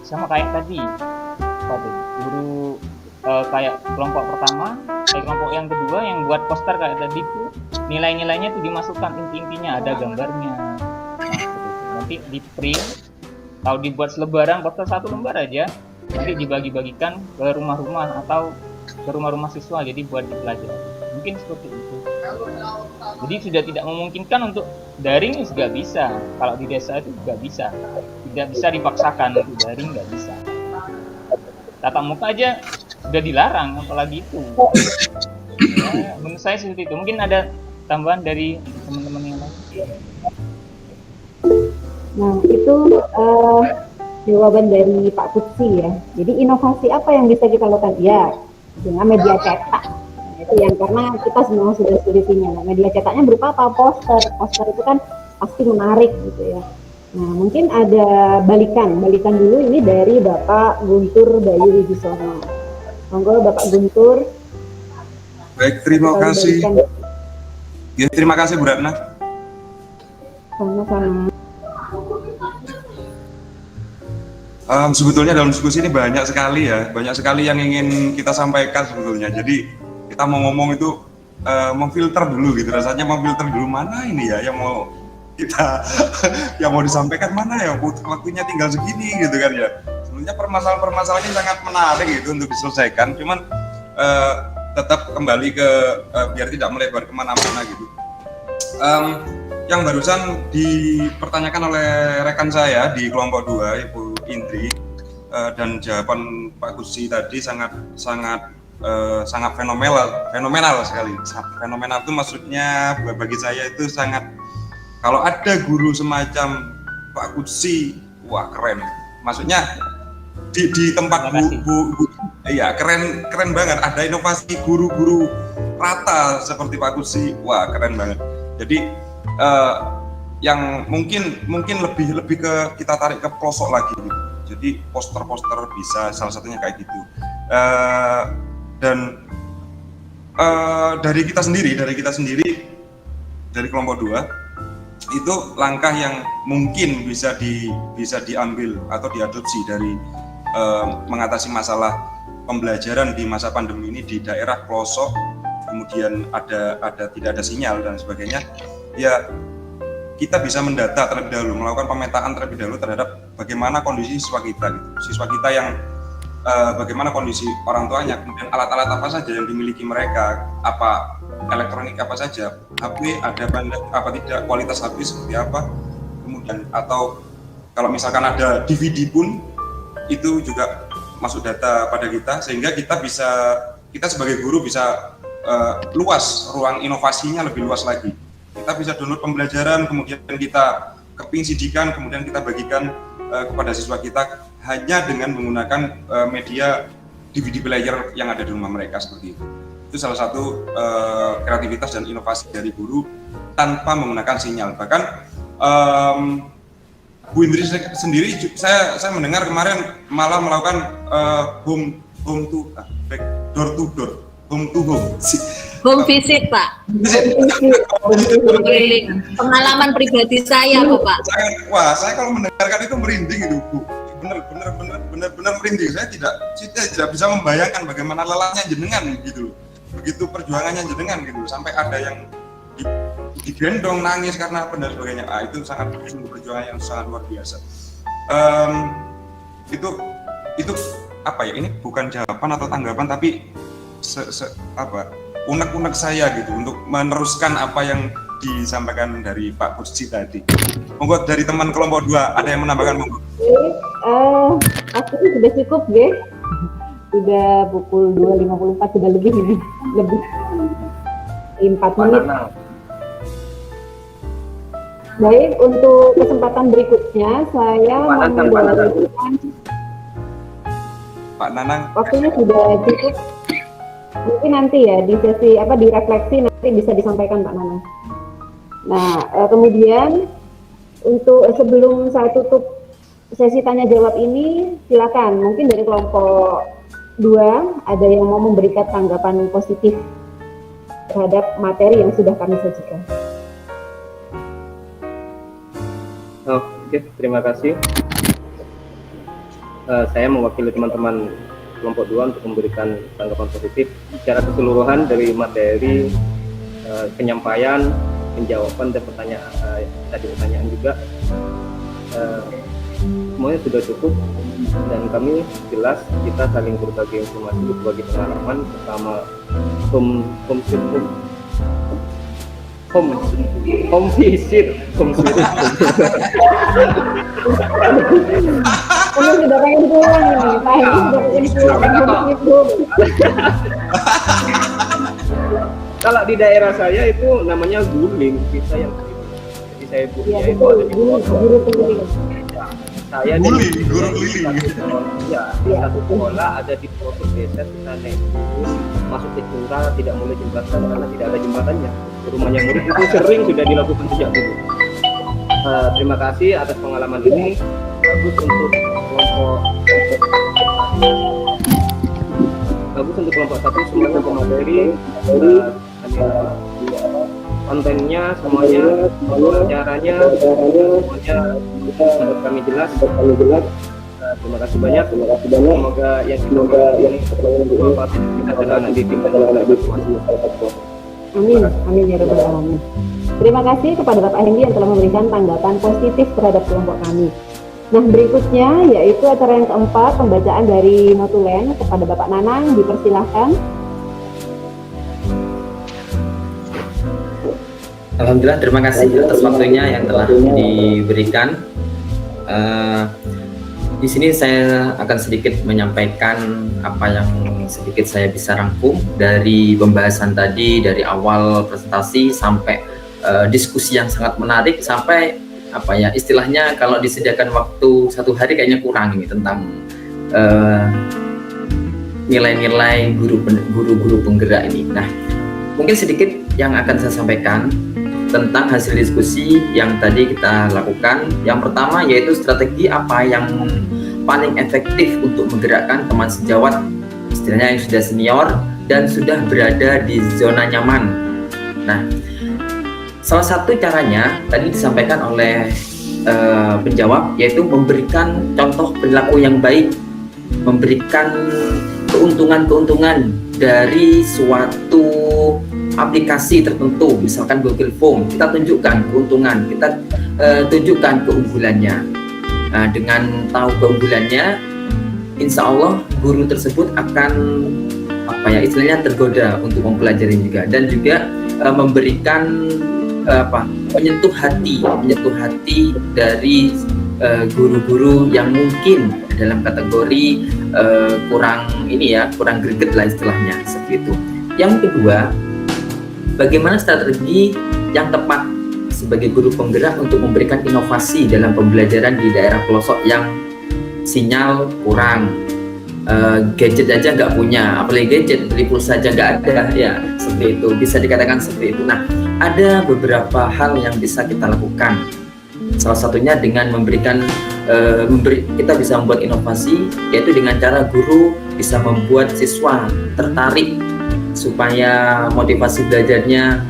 Speaker 7: sama kayak tadi guru kayak kelompok pertama, kayak kelompok yang kedua yang buat poster kayak tadi itu nilai-nilainya itu dimasukkan, inti-intinya ada gambarnya. Nah, nanti di print, kalau dibuat selebaran poster 1 lembar aja, nanti dibagi-bagikan ke rumah-rumah atau ke rumah-rumah siswa, jadi buat dipelajari. Mungkin seperti itu. Jadi sudah tidak memungkinkan untuk daring juga bisa. Kalau di desa itu juga bisa. Tidak bisa dipaksakan untuk daring, nggak bisa. Tatap muka aja sudah dilarang, apalagi itu. Ya, menurut saya seperti itu. Mungkin ada tambahan dari teman-teman yang lain.
Speaker 1: Nah, itu jawaban dari Pak Kutsi ya. Jadi inovasi apa yang bisa kita lakukan? Ya, dengan media cetak. Itu yang karena kita semua sudah solusinya. Nah, media cetaknya berupa apa? Poster. Poster itu kan pasti menarik gitu ya. Nah, mungkin ada balikan dulu ini dari Bapak Guntur Bayu Wibisono. Monggo Bapak Guntur.
Speaker 10: Baik, terima kasih. Ya, terima kasih Bu Ratna.
Speaker 1: Sama-sama.
Speaker 10: Sebetulnya dalam diskusi ini banyak sekali yang ingin kita sampaikan sebetulnya. Jadi kita mau ngomong itu memfilter dulu gitu, rasanya memfilter dulu mana ini ya yang mau kita yang mau disampaikan, mana ya waktunya tinggal segini gitu kan ya. Sebenarnya permasalahan ini sangat menarik gitu untuk diselesaikan, cuman tetap kembali ke biar tidak melebar kemana-mana gitu. Yang barusan dipertanyakan oleh rekan saya di kelompok 2, Ibu Indri, dan jawaban Pak Kutsi tadi sangat fenomenal sekali. Fenomenal itu maksudnya bagi saya itu sangat, kalau ada guru semacam Pak Kutsi, wah keren. Maksudnya di tempat Bu, iya keren banget. Ada inovasi guru-guru rata seperti Pak Kutsi, wah keren banget. Jadi yang mungkin lebih ke kita tarik ke pelosok lagi gitu. Jadi poster-poster bisa salah satunya kayak gitu. Dan dari kita sendiri dari kelompok 2 itu langkah yang mungkin bisa diambil atau diadopsi dari mengatasi masalah pembelajaran di masa pandemi ini di daerah pelosok, kemudian tidak ada sinyal dan sebagainya. Ya, kita bisa mendata terlebih dahulu, melakukan pemetaan terlebih dahulu terhadap bagaimana kondisi siswa kita gitu. Siswa kita yang bagaimana kondisi orang tuanya, kemudian alat-alat apa saja yang dimiliki mereka, apa elektronik apa saja, HP ada apa tidak, kualitas HP seperti apa, kemudian atau kalau misalkan ada DVD pun itu juga masuk data pada kita, sehingga kita sebagai guru bisa luas, ruang inovasinya lebih luas lagi. Kita bisa download pembelajaran, kemudian kita keping CD-kan, kemudian kita bagikan kepada siswa kita hanya dengan menggunakan media DVD player yang ada di rumah mereka seperti itu. Itu salah satu kreativitas dan inovasi dari guru tanpa menggunakan sinyal. Bahkan Bu Indri sendiri, saya mendengar kemarin malah melakukan door to door, home to home.
Speaker 9: Home visit, Pak. Pengalaman pribadi saya, Pak.
Speaker 10: Saya kalau mendengarkan itu merinding itu, Bu. Benar merinding. Saya tidak bisa membayangkan bagaimana lelahnya jenengan gitu loh. Begitu perjuangannya jenengan gitu, sampai ada yang digendong nangis karena apa dan sebagainya. Itu sangat perjuangan yang sangat luar biasa. Itu apa ya? Ini bukan jawaban atau tanggapan, tapi unek-unek saya gitu untuk meneruskan apa yang disampaikan dari Pak Kursi tadi. Monggo dari teman kelompok 2 ada yang menambahkan, monggo.
Speaker 1: Waktunya sudah cukup, Ge. Sudah pukul 2.54, sudah lebih 4 menit. Baik, untuk kesempatan berikutnya saya mau membawakan.
Speaker 10: Pak Nanang.
Speaker 1: Waktunya sudah cukup. Mungkin nanti ya di sesi di refleksi nanti bisa disampaikan Pak Nanang. Nah, kemudian untuk sebelum saya tutup sesi tanya jawab ini, silakan mungkin dari kelompok 2 ada yang mau memberikan tanggapan positif terhadap materi yang sudah kami sajikan.
Speaker 6: Oke, terima kasih. Saya mewakili teman-teman kelompok 2 untuk memberikan tanggapan positif secara keseluruhan dari materi, penyampaian, penjawaban dan pertanyaan juga. Semuanya sudah cukup dan kami jelas kita saling berbagi informasi, berbagi pengalaman bersama home visit.
Speaker 1: Sudah pengen pulang nih, Pak Hedi sudah pengen pulang.
Speaker 6: Kalau di daerah saya itu namanya guling, kita yang jadi saya punya itu ada di
Speaker 1: guru guling.
Speaker 6: Saya
Speaker 10: guru
Speaker 6: guling. Ya, di satu sekolah ada di pelosok desa kita naik masuk ke jurang, tidak mulai jembatan karena tidak ada jembatannya. Rumahnya murid itu sering sudah dilakukan sejak dulu. Terima kasih atas pengalaman ini. Bagus untuk kelompok 1 semuanya pemateri, kontennya semuanya, caranya semuanya menurut kami jelas. Terima kasih banyak. Semoga yang bermanfaat kita adalah anak didik dan anak didik.
Speaker 1: Amin ya rabbal alamin. Terima kasih kepada Bapak Hendi yang telah memberikan tanggapan positif terhadap kelompok kami. Nah, berikutnya yaitu acara yang keempat, pembacaan dari notulen kepada Bapak Nanang, dipersilahkan.
Speaker 11: Alhamdulillah, terima kasih atas waktunya yang telah diberikan. Di sini saya akan sedikit menyampaikan apa yang sedikit saya bisa rangkum dari pembahasan tadi, dari awal presentasi sampai diskusi yang sangat menarik, sampai istilahnya kalau disediakan waktu 1 hari kayaknya kurang ini tentang nilai-nilai guru-guru penggerak ini. Nah, mungkin sedikit yang akan saya sampaikan tentang hasil diskusi yang tadi kita lakukan. Yang pertama yaitu strategi apa yang paling efektif untuk menggerakkan teman sejawat, istilahnya yang sudah senior dan sudah berada di zona nyaman. Nah, salah satu caranya tadi disampaikan oleh penjawab yaitu memberikan contoh perilaku yang baik, memberikan keuntungan-keuntungan dari suatu aplikasi tertentu, misalkan Google Form, kita tunjukkan keuntungan, kita tunjukkan keunggulannya. Nah, dengan tahu keunggulannya, insya Allah guru tersebut akan istilahnya tergoda untuk mempelajari juga, dan juga memberikan menyentuh hati dari guru-guru yang mungkin dalam kategori kurang greget lah istilahnya seperti itu. Yang kedua, bagaimana strategi yang tepat sebagai guru penggerak untuk memberikan inovasi dalam pembelajaran di daerah pelosok yang sinyal kurang. gadget aja nggak punya, apalagi gadget, beli pulsa aja nggak ada, ya seperti itu, bisa dikatakan seperti itu. Nah, ada beberapa hal yang bisa kita lakukan. Salah satunya dengan memberikan kita bisa membuat inovasi, yaitu dengan cara guru bisa membuat siswa tertarik supaya motivasi belajarnya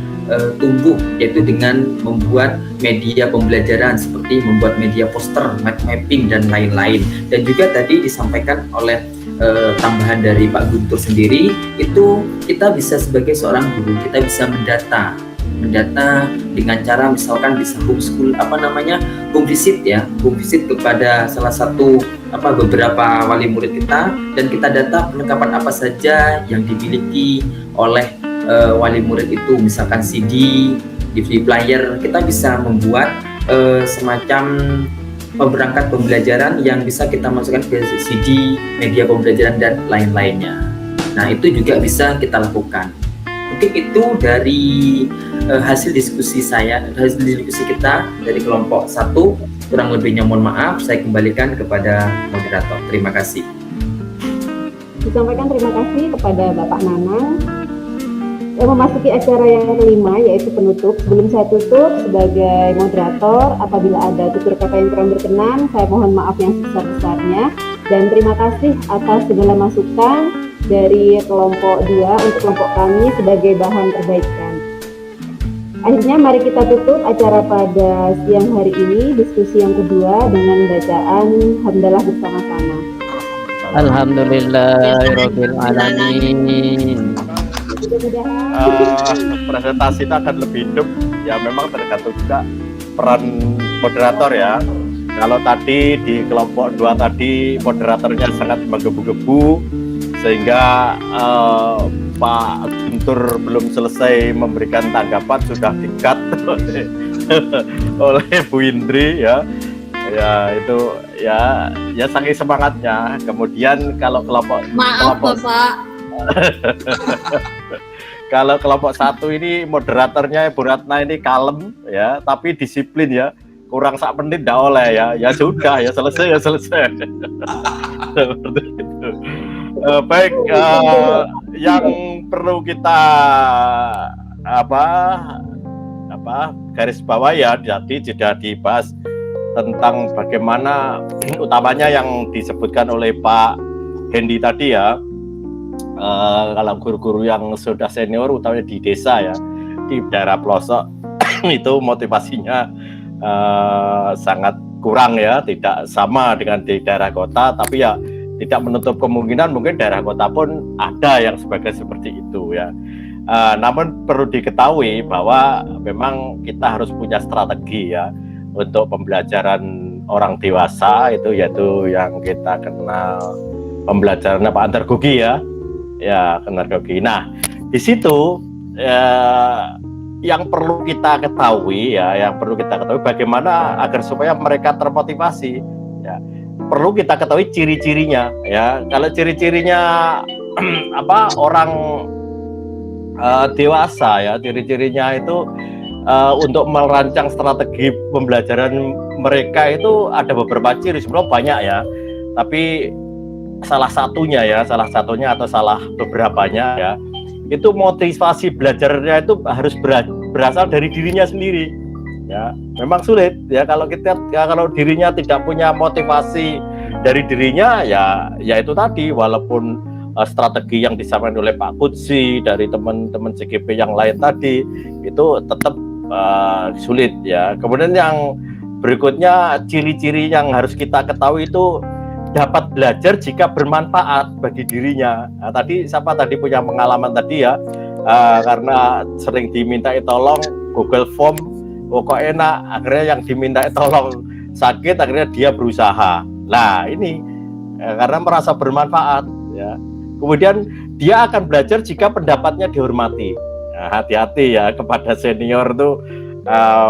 Speaker 11: tumbuh, yaitu dengan membuat media pembelajaran seperti membuat media poster, mapping dan lain-lain. Dan juga tadi disampaikan oleh tambahan dari Pak Guntur sendiri, itu kita bisa sebagai seorang guru, kita bisa mendata dengan cara misalkan bisa homeschool, home visit ya, home visit kepada salah satu beberapa wali murid kita, dan kita data perlengkapan apa saja yang dimiliki oleh wali murid itu, misalkan CD, DVD player. Kita bisa membuat semacam pemberangkat pembelajaran yang bisa kita masukkan ke CD, media pembelajaran dan lain-lainnya. Nah, itu juga bisa kita lakukan. Mungkin itu dari hasil diskusi kita dari kelompok 1. Kurang lebihnya mohon maaf, saya kembalikan kepada moderator. Terima kasih.
Speaker 1: Disampaikan terima kasih kepada Bapak Nanang. Memasuki acara yang kelima, yaitu penutup. Sebelum saya tutup, sebagai moderator, apabila ada tutur kata yang kurang berkenan, saya mohon maaf yang sebesar-besarnya. Dan terima kasih atas segala masukan dari kelompok 2 untuk kelompok kami sebagai bahan perbaikan. Akhirnya mari kita tutup acara pada siang hari ini, diskusi yang kedua dengan bacaan hamdalah bersama-sama.
Speaker 3: Alhamdulillahirabbil alamin.
Speaker 12: Presentasi itu akan lebih hidup, ya memang tergantung juga peran moderator ya. Kalau tadi di kelompok 2 tadi moderatornya sangat menggebu-gebu, sehingga Pak Guntur belum selesai memberikan tanggapan sudah di-cut oleh Bu Indri ya. Ya itu ya saking semangatnya. Kemudian kalau kelompok
Speaker 9: Bapak.
Speaker 12: Kalau kelompok 1 ini moderatornya Bu Ratna ini kalem ya, tapi disiplin ya. Kurang 1 menit ndak oleh ya. Ya sudah ya selesai. Seperti itu. Baik, yang perlu kita garis bawah ya, jadi sudah dibahas tentang bagaimana utamanya yang disebutkan oleh Pak Hendy tadi ya. Kalau guru-guru yang sudah senior utamanya di desa ya, di daerah pelosok itu motivasinya sangat kurang ya, tidak sama dengan di daerah kota, tapi ya tidak menutup kemungkinan mungkin daerah kota pun ada yang seperti itu ya. Namun perlu diketahui bahwa memang kita harus punya strategi ya untuk pembelajaran orang dewasa, itu yaitu yang kita kenal pembelajaran antargogi ya antargogi. Nah, di situ yang perlu kita ketahui bagaimana agar supaya mereka termotivasi ya. Perlu kita ketahui ciri-cirinya ya. Kalau ciri-cirinya orang dewasa ya, ciri-cirinya itu untuk merancang strategi pembelajaran mereka itu ada beberapa ciri, sebenarnya banyak ya. Tapi salah satunya atau salah beberapanya ya, itu motivasi belajarnya itu harus berasal dari dirinya sendiri. Ya, memang sulit ya kalau dirinya tidak punya motivasi dari dirinya ya itu tadi, walaupun strategi yang disampaikan oleh Pak Kutsi dari teman-teman CGP yang lain tadi itu tetap sulit ya. Kemudian yang berikutnya, ciri-ciri yang harus kita ketahui itu dapat belajar jika bermanfaat bagi dirinya. Nah, tadi punya pengalaman tadi ya, karena sering dimintai tolong Google Form kok enak, akhirnya yang diminta tolong sakit, akhirnya dia berusaha. Nah ini karena merasa bermanfaat ya. Kemudian dia akan belajar jika pendapatnya dihormati. Nah, hati-hati ya kepada senior tuh,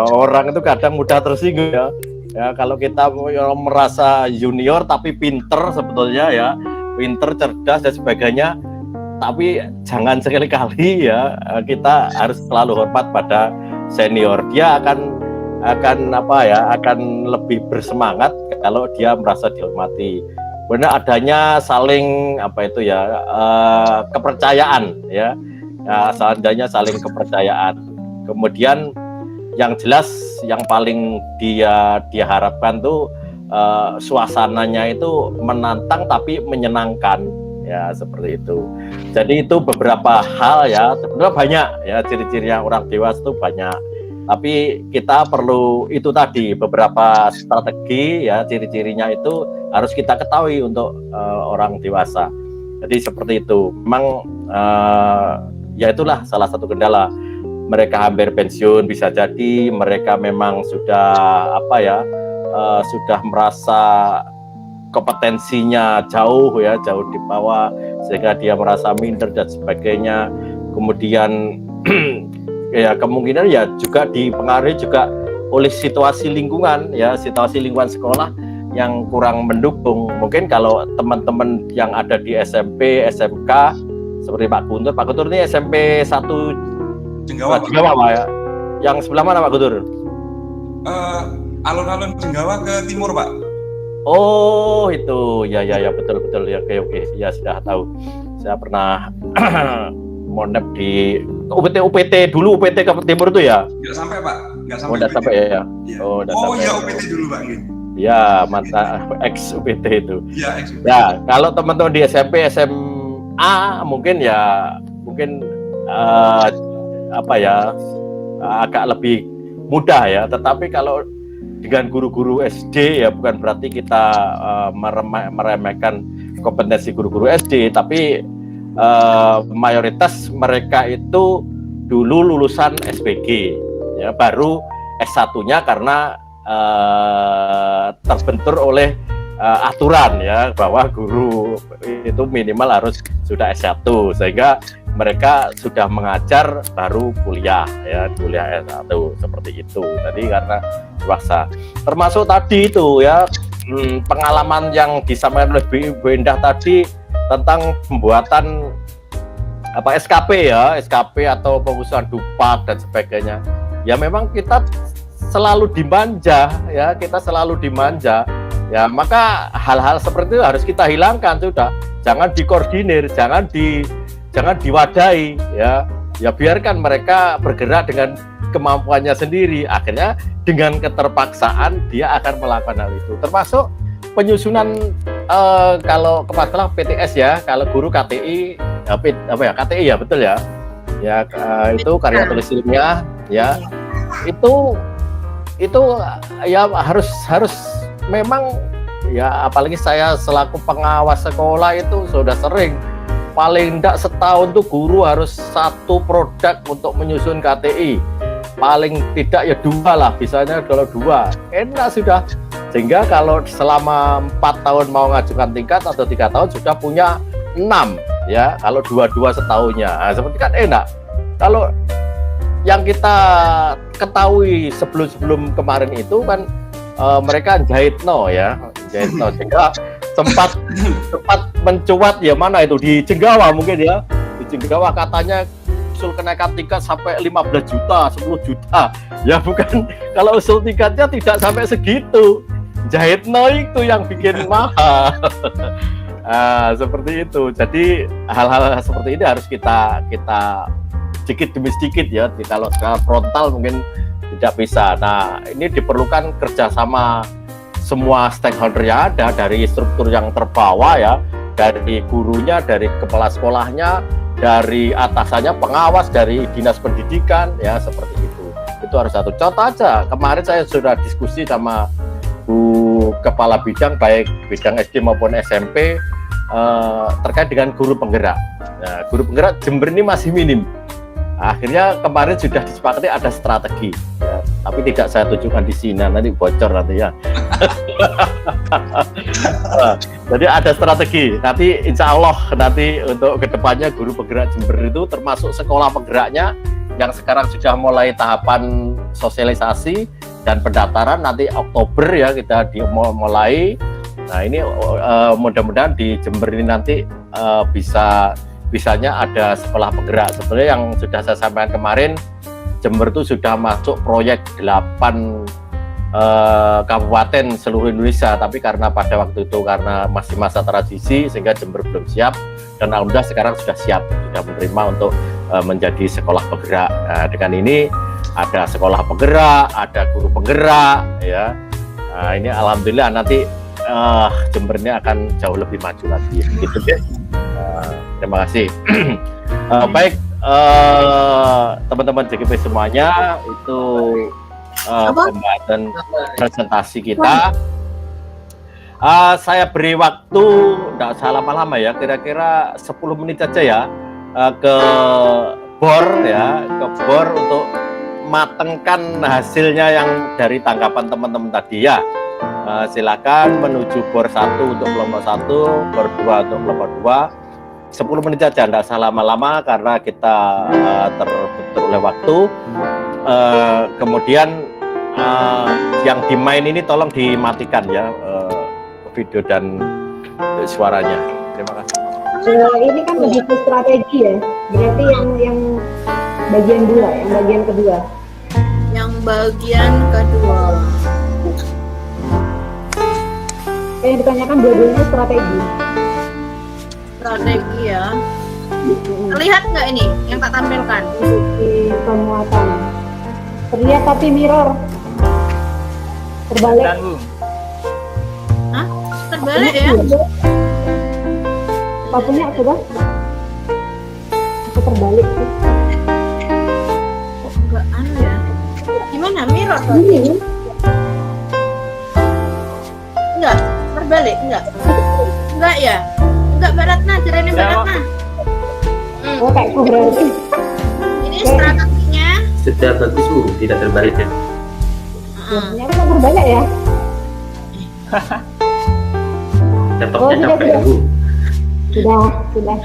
Speaker 12: orang itu kadang mudah tersinggung ya. Ya kalau kita merasa junior tapi pinter sebetulnya ya, pinter, cerdas dan sebagainya, tapi jangan sekali-kali ya kita harus selalu hormat pada senior. Dia akan lebih bersemangat kalau dia merasa dihormati. benar adanya saling apa itu ya kepercayaan ya, seandainya saling kepercayaan. Kemudian yang jelas yang paling dia harapkan tuh suasananya itu menantang tapi menyenangkan ya, seperti itu. Jadi itu beberapa hal ya, sebenarnya banyak ya ciri-cirinya orang dewasa itu banyak. Tapi kita perlu itu tadi beberapa strategi ya, ciri-cirinya itu harus kita ketahui untuk orang dewasa. Jadi seperti itu. Memang ya itulah salah satu kendala. Mereka hampir pensiun, bisa jadi mereka memang sudah apa ya, sudah merasa kompetensinya jauh ya, jauh di bawah, sehingga dia merasa minder dan sebagainya. Kemudian ya kemungkinan ya juga dipengaruhi juga oleh situasi lingkungan ya, situasi lingkungan sekolah yang kurang mendukung. Mungkin kalau teman-teman yang ada di SMP, SMK seperti Pak Guntur ini SMP 1 Jenggawa Pak ya. Yang sebelah mana Pak Guntur?
Speaker 10: Alun-alun Jenggawa ke timur Pak.
Speaker 12: Oh itu ya betul ya, oke ya sudah tahu. Saya pernah monep di UPT dulu, UPT ke timur itu ya?
Speaker 10: Nggak sampai Pak, nggak sampai.
Speaker 12: Oh nggak sampai ya?
Speaker 10: Ya.
Speaker 12: Oh
Speaker 10: ya UPT dulu Pak.
Speaker 12: Ya mantap, ex UPT itu.
Speaker 10: Ya ex UPT.
Speaker 12: Ya kalau teman-teman di SMP, SMA mungkin apa ya agak lebih mudah ya. Tetapi kalau dengan guru-guru SD ya bukan berarti kita meremehkan kompetensi guru-guru SD, tapi mayoritas mereka itu dulu lulusan SPG ya, baru S1-nya karena terbentur oleh aturan ya bahwa guru itu minimal harus sudah S1, sehingga mereka sudah mengajar baru kuliah ya, kuliah S1 seperti itu. Jadi karena dewasa, termasuk tadi itu ya pengalaman yang disampaikan oleh Bu Endah tadi tentang pembuatan apa SKP ya, SKP atau pengusulan dupak dan sebagainya. Ya memang kita selalu dimanja ya, kita selalu dimanja. Ya maka hal-hal seperti itu harus kita hilangkan sudah. Jangan dikoordinir, jangan diwadahi ya. Ya biarkan mereka bergerak dengan kemampuannya sendiri. Akhirnya dengan keterpaksaan dia akan melakukan hal itu. Termasuk penyusunan kalau kepala PTS ya, kalau guru KTI KTI ya betul ya. Ya itu karya tulis ilmiah ya. Itu ya harus memang ya, apalagi saya selaku pengawas sekolah itu sudah sering, paling tidak setahun tuh guru harus satu produk untuk menyusun KTI, paling tidak ya 2 lah, bisanya kalau 2 enak sudah, sehingga kalau selama 4 tahun mau ngajukan tingkat atau 3 tahun sudah punya 6 ya, kalau 2 setahunnya. Nah, seperti kan enak. Kalau yang kita ketahui sebelum kemarin itu kan mereka jahitno ya, sehingga sempat mencuat ya, mana itu di Jenggawa mungkin ya, di Jenggawa katanya usul kenaikan tingkat sampai 15 juta, 10 juta ya, bukan, kalau usul tingkatnya tidak sampai segitu, jahitno itu yang bikin mahal. Seperti itu. Jadi hal-hal seperti ini harus kita sedikit demi sedikit ya, kalau frontal mungkin tidak bisa. Nah ini diperlukan kerjasama semua stakeholder yang ada, dari struktur yang terbawah ya, dari gurunya, dari kepala sekolahnya, dari atasannya, pengawas, dari dinas pendidikan ya, seperti itu. Itu harus satu. Contoh aja, kemarin saya sudah diskusi sama Bu Kepala Bidang, baik bidang SD maupun SMP, terkait dengan guru penggerak. Nah, guru penggerak Jember ini masih minim. Akhirnya kemarin sudah disepakati ada strategi ya, tapi tidak saya tunjukkan di sini, nanti bocor nanti ya. Jadi ada strategi, nanti insya Allah nanti untuk kedepannya guru penggerak Jember itu termasuk sekolah penggeraknya yang sekarang sudah mulai tahapan sosialisasi dan pendaftaran, nanti Oktober ya kita mulai. Nah ini mudah-mudahan di Jember ini nanti bisanya ada sekolah penggerak. Sebenarnya yang sudah saya sampaikan kemarin, Jember itu sudah masuk proyek 8 kabupaten seluruh Indonesia, tapi karena pada waktu itu karena masih masa transisi sehingga Jember belum siap, dan alhamdulillah sekarang sudah siap, sudah menerima untuk menjadi sekolah penggerak. Nah, dengan ini ada sekolah penggerak, ada guru penggerak, ya. Nah, ini alhamdulillah nanti Jember ini akan jauh lebih maju lagi, gitu deh. Terima kasih. Baik, teman-teman JGP semuanya, itu pembahasan presentasi kita. Saya beri waktu tidak usah lama-lama ya, kira-kira 10 menit saja ya, ke BOR ya, ke BOR untuk matengkan hasilnya yang dari tanggapan teman-teman tadi ya. Silakan menuju BOR 1 untuk kelompok 1, BOR 2 untuk kelompok 2. 10 menit saja, tidak usah lama-lama karena kita terbentur oleh waktu. Kemudian yang di main ini tolong dimatikan ya, video dan suaranya. Terima kasih.
Speaker 1: Ini kan lebih ke strategi ya, berarti yang bagian dua, yang bagian kedua.
Speaker 4: Yang bagian kedua.
Speaker 1: Yang ditanyakan dua-duanya strategi.
Speaker 4: Strategi ya. Terlihat nggak ini yang tak tampilkan?
Speaker 1: Di pemuatan. Terlihat tapi mirror. Terbalik.
Speaker 4: Hah? Terbalik ya?
Speaker 1: Apa punya coba? Aku terbalik sih.
Speaker 4: Kok enggak anu ya? Gimana mirror tadi? Enggak, terbalik enggak? Enggak ya? Enggak Baratna, Jerene Baratna.
Speaker 1: Oh, kayak berarti.
Speaker 4: Ini strateginya.
Speaker 11: Sudah bagus Bu, tidak terbalik ya.
Speaker 1: Ternyata nggak terbalik ya?
Speaker 11: Laptopnya capek ya Bu.
Speaker 1: Sudah.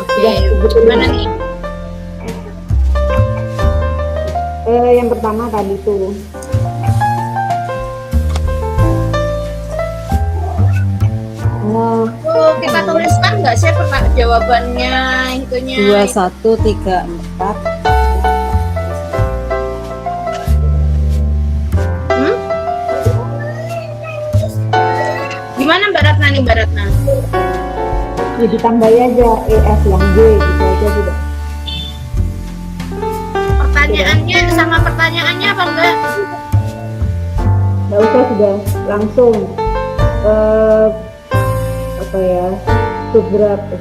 Speaker 4: Oke, gimana nih?
Speaker 1: Yang pertama tadi tuh.
Speaker 4: Kita tuliskan nggak sih jawabannya itunya?
Speaker 8: 21, 3, 4.
Speaker 4: Gimana Mbak Ratna nih Mbak Ratna?
Speaker 1: Ya ditambahi aja EF yang G gitu aja sudah.
Speaker 4: Pertanyaannya sama pertanyaannya apa enggak?
Speaker 1: Nggak usah, sudah langsung apa ya, beberapa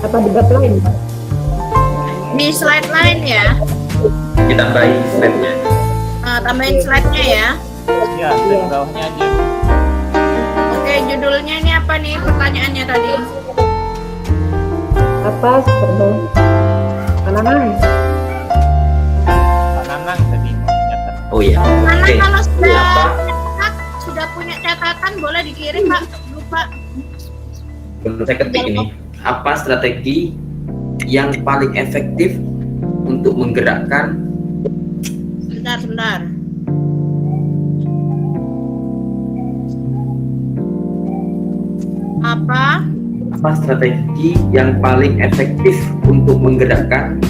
Speaker 1: apa debat lain Pak?
Speaker 4: Di slide lain ya?
Speaker 11: Ditambahin slide-nya.
Speaker 4: Tambahin slide-nya ya?
Speaker 7: Ya, slide bawahnya aja.
Speaker 4: Oke, judulnya ini apa nih pertanyaannya tadi?
Speaker 1: Apa serba Kananang
Speaker 7: tadi.
Speaker 11: Oh iya.
Speaker 4: Mana
Speaker 11: Oke.
Speaker 4: kalau
Speaker 11: Ini apa?
Speaker 4: sudah punya catatan boleh dikirim Pak, lupa.
Speaker 11: Perlu saya ketik ini. Apa strategi yang paling efektif untuk menggerakkan?
Speaker 4: Sebentar. Apa
Speaker 11: strategi yang paling efektif untuk menggerakkan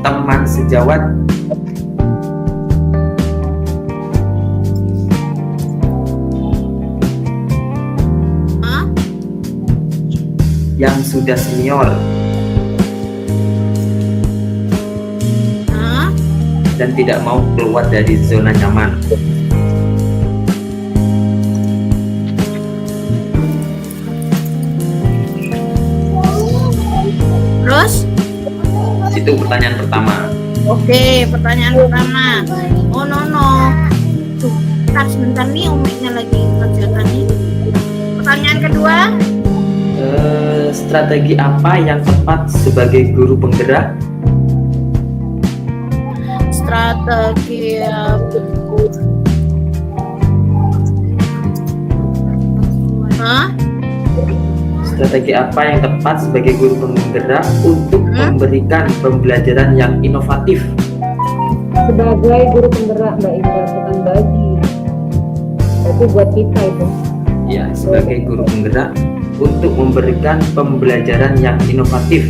Speaker 11: teman sejawat yang sudah senior dan tidak mau keluar dari zona nyaman?
Speaker 4: Terus?
Speaker 11: Itu pertanyaan pertama.
Speaker 4: Oke, pertanyaan pertama. Oh no. Tuh, sebentar nih umiknya lagi kerjakan nih. Pertanyaan kedua.
Speaker 11: Strategi apa yang tepat sebagai guru penggerak?
Speaker 4: Strategi
Speaker 11: Strategi apa yang tepat sebagai guru penggerak untuk memberikan pembelajaran yang inovatif?
Speaker 1: sebagai guru penggerak Mbak Indra, bukan bagi, tapi buat kita itu.
Speaker 11: Ya, sebagai guru penggerak untuk memberikan pembelajaran yang inovatif.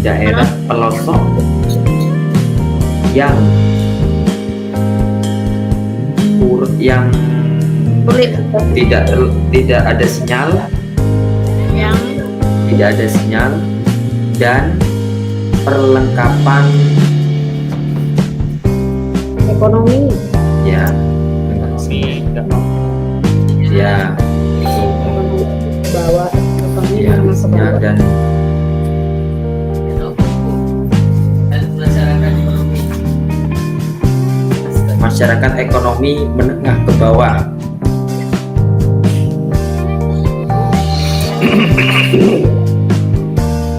Speaker 11: daerah pelosok yang tidak ada sinyal, dan perlengkapan
Speaker 1: ekonomi.
Speaker 11: Ya, ya,
Speaker 1: Bawa ekonomi
Speaker 11: ya,
Speaker 1: menengah ke bawah.
Speaker 11: dan masyarakat ekonomi menengah ke bawah.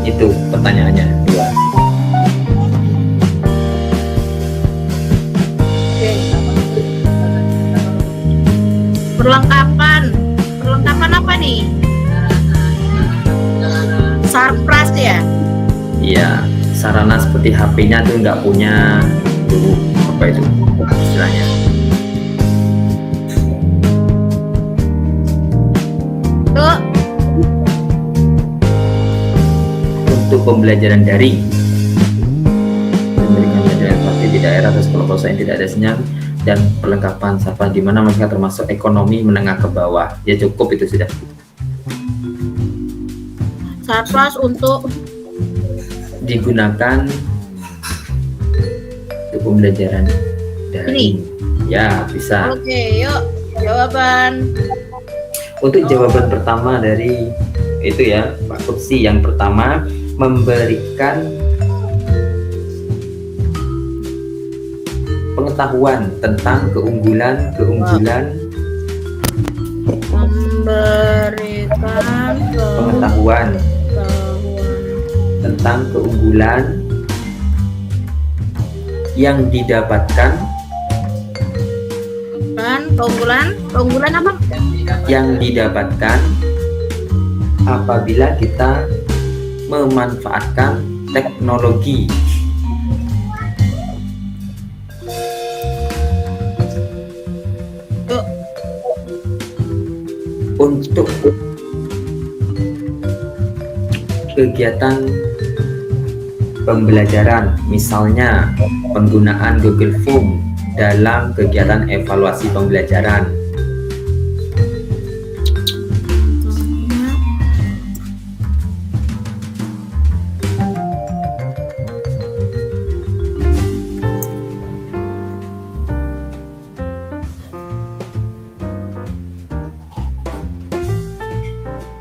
Speaker 11: Itu pertanyaannya. Dua.
Speaker 4: Perlengkapan apa nih? Sarpras ya?
Speaker 11: Iya, sarana seperti HP-nya tuh nggak punya tuh apa itu istilahnya.
Speaker 4: Tuh.
Speaker 11: Untuk pembelajaran daring, memberikan pembelajaran praktik di daerah atau sekolah pelosok yang tidak ada sinyal, dan perlengkapan sarana di mana mereka termasuk ekonomi menengah ke bawah. Ya cukup itu sudah.
Speaker 4: Sarpras untuk
Speaker 11: digunakan untuk pembelajaran daring. Ya, bisa.
Speaker 4: Oke, yuk jawaban.
Speaker 11: Untuk jawaban pertama dari itu ya, Pak Kutsi, yang pertama memberikan pengetahuan tentang keunggulan
Speaker 4: memberikan
Speaker 11: pengetahuan tentang keunggulan yang didapatkan
Speaker 4: keunggulan apa?
Speaker 11: Yang didapatkan apabila kita memanfaatkan teknologi untuk kegiatan pembelajaran, misalnya penggunaan Google Form dalam kegiatan evaluasi pembelajaran.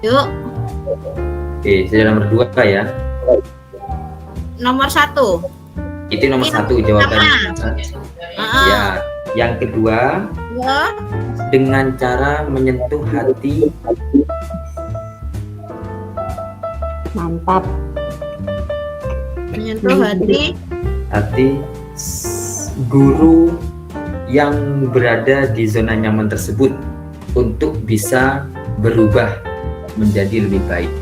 Speaker 4: Yuk.
Speaker 11: Oke, sudah nomor 2 ya.
Speaker 4: Nomor 1.
Speaker 11: Itu nomor 1 jawaban. Ya, yang kedua,
Speaker 4: ya,
Speaker 11: dengan cara menyentuh hati.
Speaker 1: Mantap.
Speaker 4: Menyentuh hati
Speaker 11: guru yang berada di zona nyaman tersebut untuk bisa berubah menjadi lebih baik.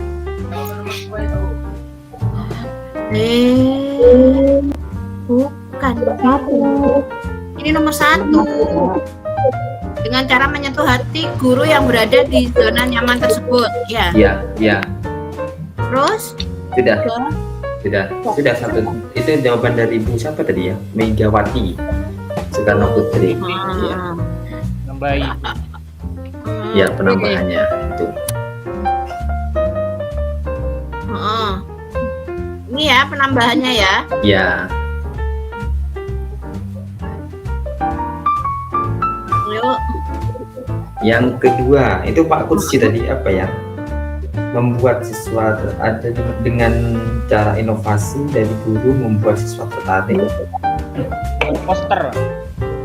Speaker 4: Bukan. Ini nomor 1. Dengan cara menyentuh hati guru yang berada di zona nyaman tersebut. Ya.
Speaker 11: Ya.
Speaker 4: Terus?
Speaker 11: Sudah satu. Itu jawaban dari Bu siapa tadi ya? Megawati Soekarno Putri. Ya.
Speaker 7: Nambahi.
Speaker 11: Ya, penambahannya itu.
Speaker 4: Ini ya penambahannya ya.
Speaker 11: Ya.
Speaker 4: Yuk.
Speaker 11: Yang kedua, itu Pak Kutsi tadi apa ya? Membuat siswa ada dengan cara inovasi dari guru membuat siswa tertarik.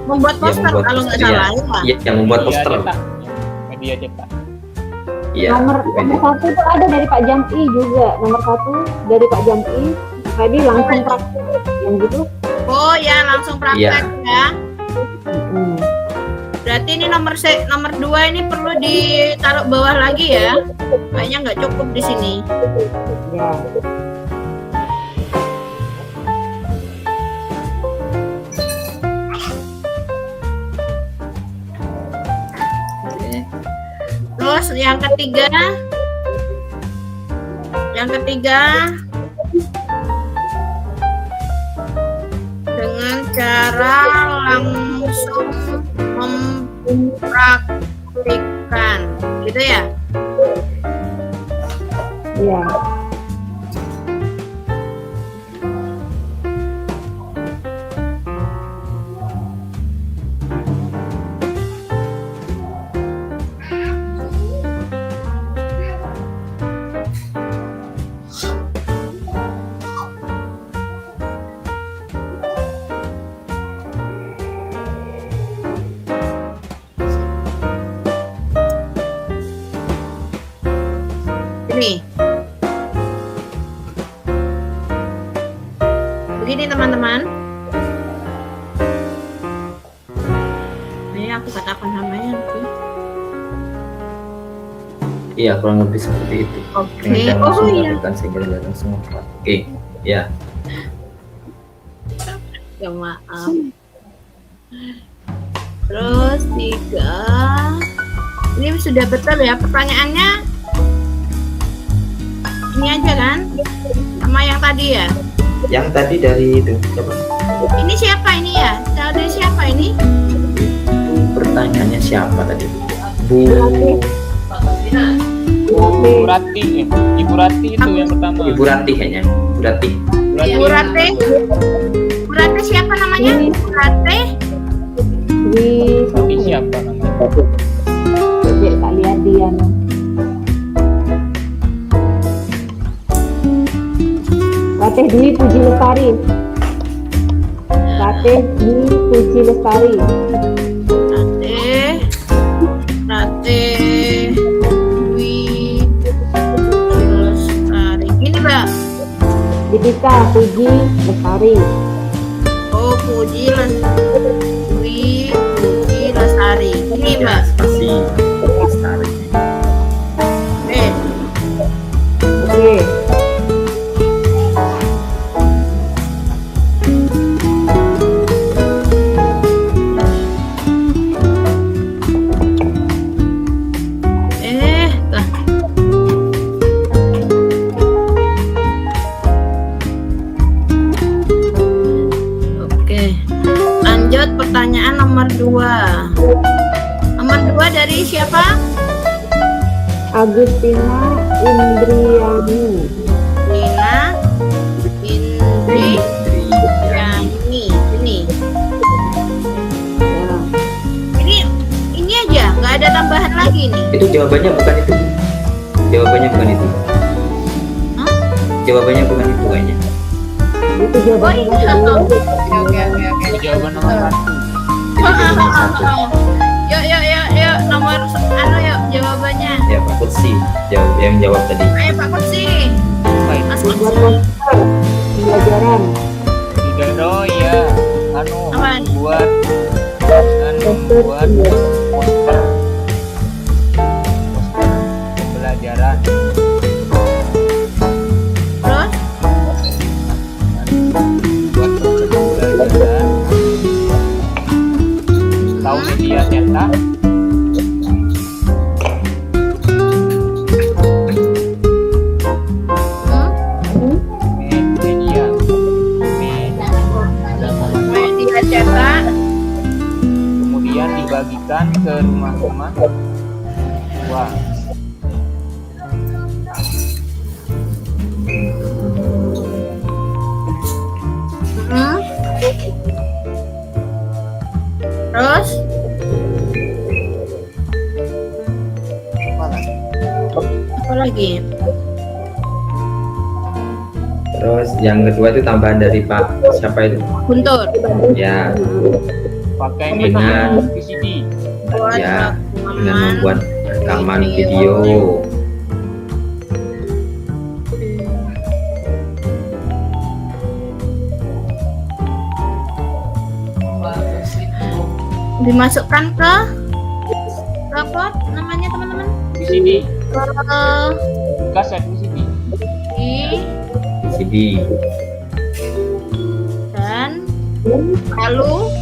Speaker 4: Membuat poster kalau nggak salah
Speaker 11: ya. Yang membuat poster.
Speaker 7: Media cetak.
Speaker 11: Ya,
Speaker 1: nomor 1 itu ada dari Pak Jam'i juga. Nomor 1 dari Pak Jam'i. Tadi langsung praktek yang gitu.
Speaker 4: Oh ya, langsung praktek ya. Berarti ini nomor 2 ini perlu ditaruh bawah lagi ya. Kayaknya nggak cukup di sini.
Speaker 1: Ya.
Speaker 4: Terus Terus yang ketiga dengan cara langsung mempraktikkan, gitu ya?
Speaker 1: Iya.
Speaker 4: Nih. Begini teman-teman. Ini aku katakan namanya nanti.
Speaker 11: Iya, kurang lebih seperti itu.
Speaker 4: Oke.
Speaker 11: Dengan
Speaker 4: Oh
Speaker 11: langsung
Speaker 4: iya.
Speaker 11: melakukan sehingga langsung membuat. Oke, ya.
Speaker 4: Ya maaf. Terus 3. Ini sudah betul ya pertanyaannya? Ini aja kan? Sama yang tadi ya?
Speaker 11: Yang tadi dari itu siapa?
Speaker 4: Ini siapa ini ya? Dari siapa ini?
Speaker 11: Itu pertanyaannya siapa tadi? Bu
Speaker 7: Rati, Ibu Rati itu yang pertama.
Speaker 11: Ibu Rati kayaknya. Bu Rati.
Speaker 4: Ibu Rate. Ibu Rate siapa namanya? Ibu Rate.
Speaker 7: Tapi siapa namanya?
Speaker 1: Dek, tak lihat dia. Ratih Dwi Puji Lestari. Ratih Dwi Puji Lestari.
Speaker 4: Rate Dwi Lestari. Ini Mbak.
Speaker 1: Dipika Puji Lestari.
Speaker 4: Oh, Puji Lestari. Ini Mbak.
Speaker 11: Spasi Lestari.
Speaker 1: Oke.
Speaker 4: Pertanyaan nomor 2. Nomor 2 dari siapa?
Speaker 1: Agustina Indriani.
Speaker 4: Nina Indriani. Ini aja, nggak ada tambahan lagi nih.
Speaker 11: Itu jawabannya bukan itu. Jawabannya bukan itu.
Speaker 4: Hah?
Speaker 11: Jawabannya bukan itu kayaknya.
Speaker 1: Itu jawabannya.
Speaker 4: Oke.
Speaker 7: Jawaban nomor 1.
Speaker 4: Yuk, nomor yuk jawabannya.
Speaker 11: Ya Pak Kursi yang jawab tadi.
Speaker 4: Ayo Pak Kursi. Mas Kursi.
Speaker 1: Pembelajaran.
Speaker 7: Tidak ya. Buat poster pembelajaran.
Speaker 4: Terus?
Speaker 7: Buat poster pembelajaran. Tahu media cetak. Media
Speaker 4: cetak.
Speaker 7: Kemudian dibagikan ke rumah-rumah. Wah.
Speaker 4: Terus? Apa lagi?
Speaker 11: Terus yang kedua itu tambahan dari Pak siapa itu?
Speaker 4: Guntur.
Speaker 11: Ya.
Speaker 7: Pakai
Speaker 11: Dengan
Speaker 7: VCD.
Speaker 11: Ya, dengan membuat rekaman video.
Speaker 4: Dimasukkan ke apa namanya teman-teman?
Speaker 7: VCD.
Speaker 4: Kaset
Speaker 7: VCD.
Speaker 11: VCD.
Speaker 4: Dan lalu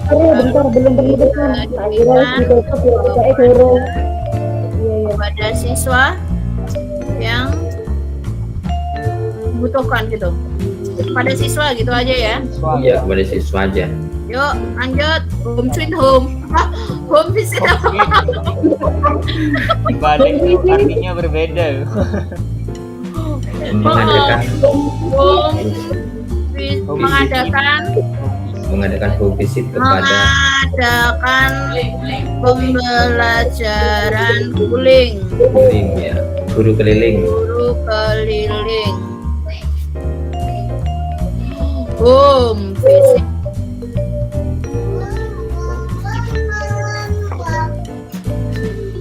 Speaker 1: bentar belum. Saya dorong.
Speaker 4: buat siswa yang membutuhkan gitu. Pada siswa gitu aja ya.
Speaker 11: Iya, pada siswa aja.
Speaker 4: Yuk lanjut, home sweet home. Home visit apa?
Speaker 7: Dibalik tuh artinya berbeda.
Speaker 11: Mengadakan
Speaker 4: mengadakan
Speaker 11: home visit kepada
Speaker 4: pembelajaran guling
Speaker 11: ya, guru keliling.
Speaker 4: Home visit.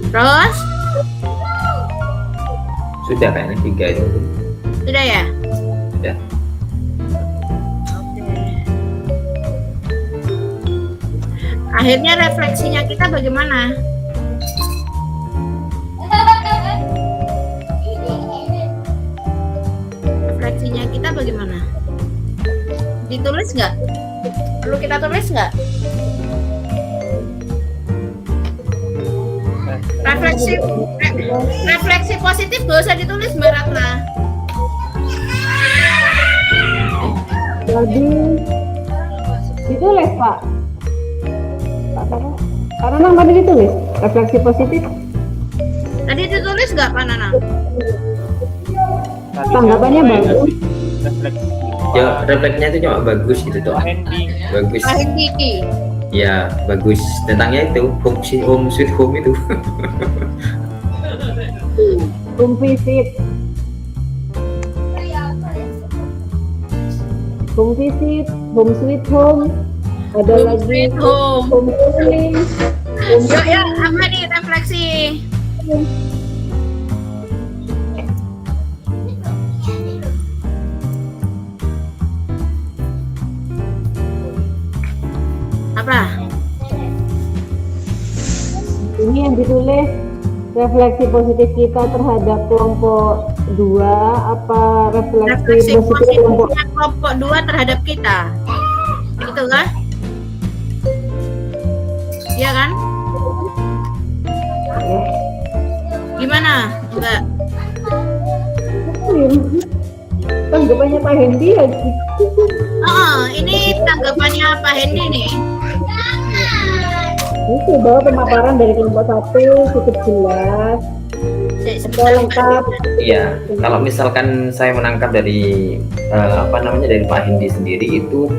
Speaker 4: Terus
Speaker 11: Sudah kayaknya 3 itu.
Speaker 4: sudah ya?
Speaker 11: Sudah.
Speaker 4: Akhirnya refleksinya kita bagaimana? Refleksinya kita bagaimana? Ditulis nggak? Perlu kita tulis nggak? Refleksi positif gak usah ditulis Mbak Ratna.
Speaker 1: Jadi ditulis Pak. Pak Nanang tadi ditulis refleksi positif.
Speaker 4: Tadi ditulis nggak Pak Nanang?
Speaker 1: Tanggapannya bagus.
Speaker 11: Ya, refleksinya itu cuma bagus gitu toh. Bagus.
Speaker 4: Pak Hendi.
Speaker 11: Ya, bagus. Tentangnya itu home sweet home itu.
Speaker 1: Home visit. Home visit, home sweet home. Ada
Speaker 4: Home
Speaker 1: lagi
Speaker 4: sweet home.
Speaker 1: home cooling.
Speaker 4: Yuk ya, apa nih refleksi? Apa?
Speaker 1: Ini yang ditulis refleksi positif kita terhadap kelompok 2 apa refleksi positif kelompok
Speaker 4: kelompok 2 terhadap kita, gitu kan? Iya kan? Gimana? Enggak?
Speaker 1: Tanggapannya Pak Hendi lagi.
Speaker 4: Oh, ini tanggapannya Pak Hendi nih.
Speaker 1: Itu bahwa pemaparan dari kelompok 1 cukup jelas, lengkap.
Speaker 11: Iya, kalau misalkan saya menangkap dari dari Pak Hendi sendiri itu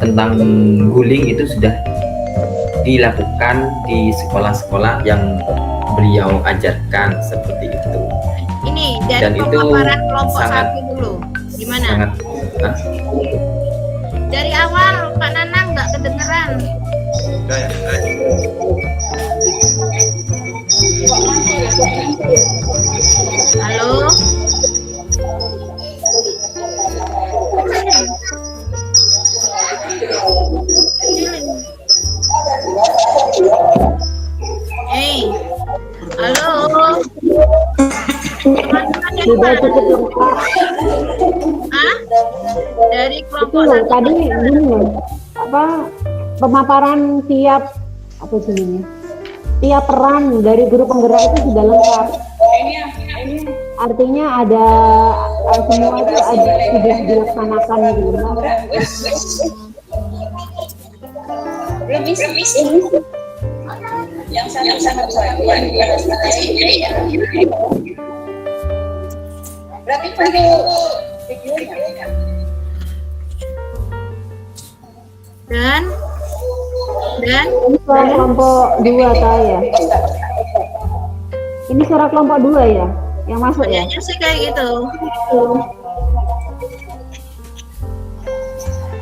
Speaker 11: tentang guling itu sudah dilakukan di sekolah-sekolah yang beliau ajarkan seperti itu.
Speaker 4: Ini dari
Speaker 11: Dan itu
Speaker 4: pemaparan kelompok
Speaker 11: sangat
Speaker 4: 1 dulu. Gimana?
Speaker 11: sangat
Speaker 4: Dari awal Pak Nanang nggak kedengeran. Halo? Halo?
Speaker 1: Sudah cukup lengkap.
Speaker 4: Dari kelompok
Speaker 1: Itu loh, tadi gini loh, pemaparan tiap tiap peran dari guru penggerak itu sudah lengkap. Artinya ada semua itu sudah dilaksanakan gitu.
Speaker 13: Yang sangat baik berarti perlu videonya.
Speaker 4: Dan
Speaker 1: suara kelompok 2 saya. Ini suara kelompok 2 ya yang masuk ya?
Speaker 4: Kayaknya sih kayak gitu.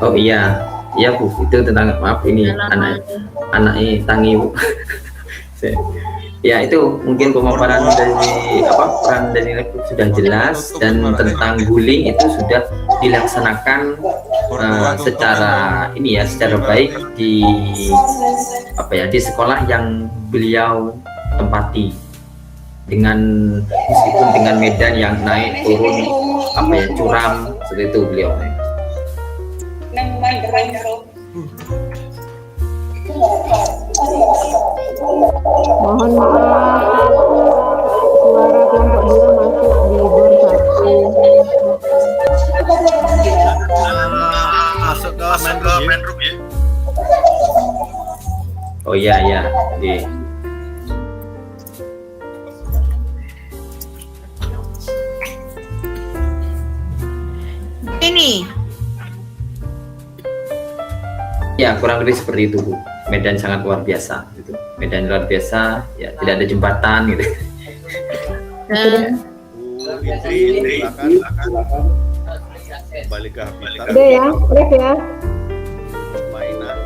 Speaker 11: Oh iya Bu, itu tentang maaf ini anak Tangi Bu. Ya itu mungkin pemaparan dari peran dari sudah jelas, dan tentang guling itu sudah dilaksanakan secara baik di di sekolah yang beliau tempati, meskipun dengan medan yang naik turun curam seperti itu beliau.
Speaker 1: Mohon maaf, suara
Speaker 14: Masuk ke main room ya.
Speaker 11: Oh iya iya. Oke.
Speaker 4: Ini.
Speaker 11: Ya, kurang lebih seperti itu, Bu. Medan sangat luar biasa gitu. Medan luar biasa, ya tidak ada jembatan gitu.
Speaker 14: Silakan. Kembali ke habitat.
Speaker 1: Udah ya, break ya.
Speaker 14: Mainan.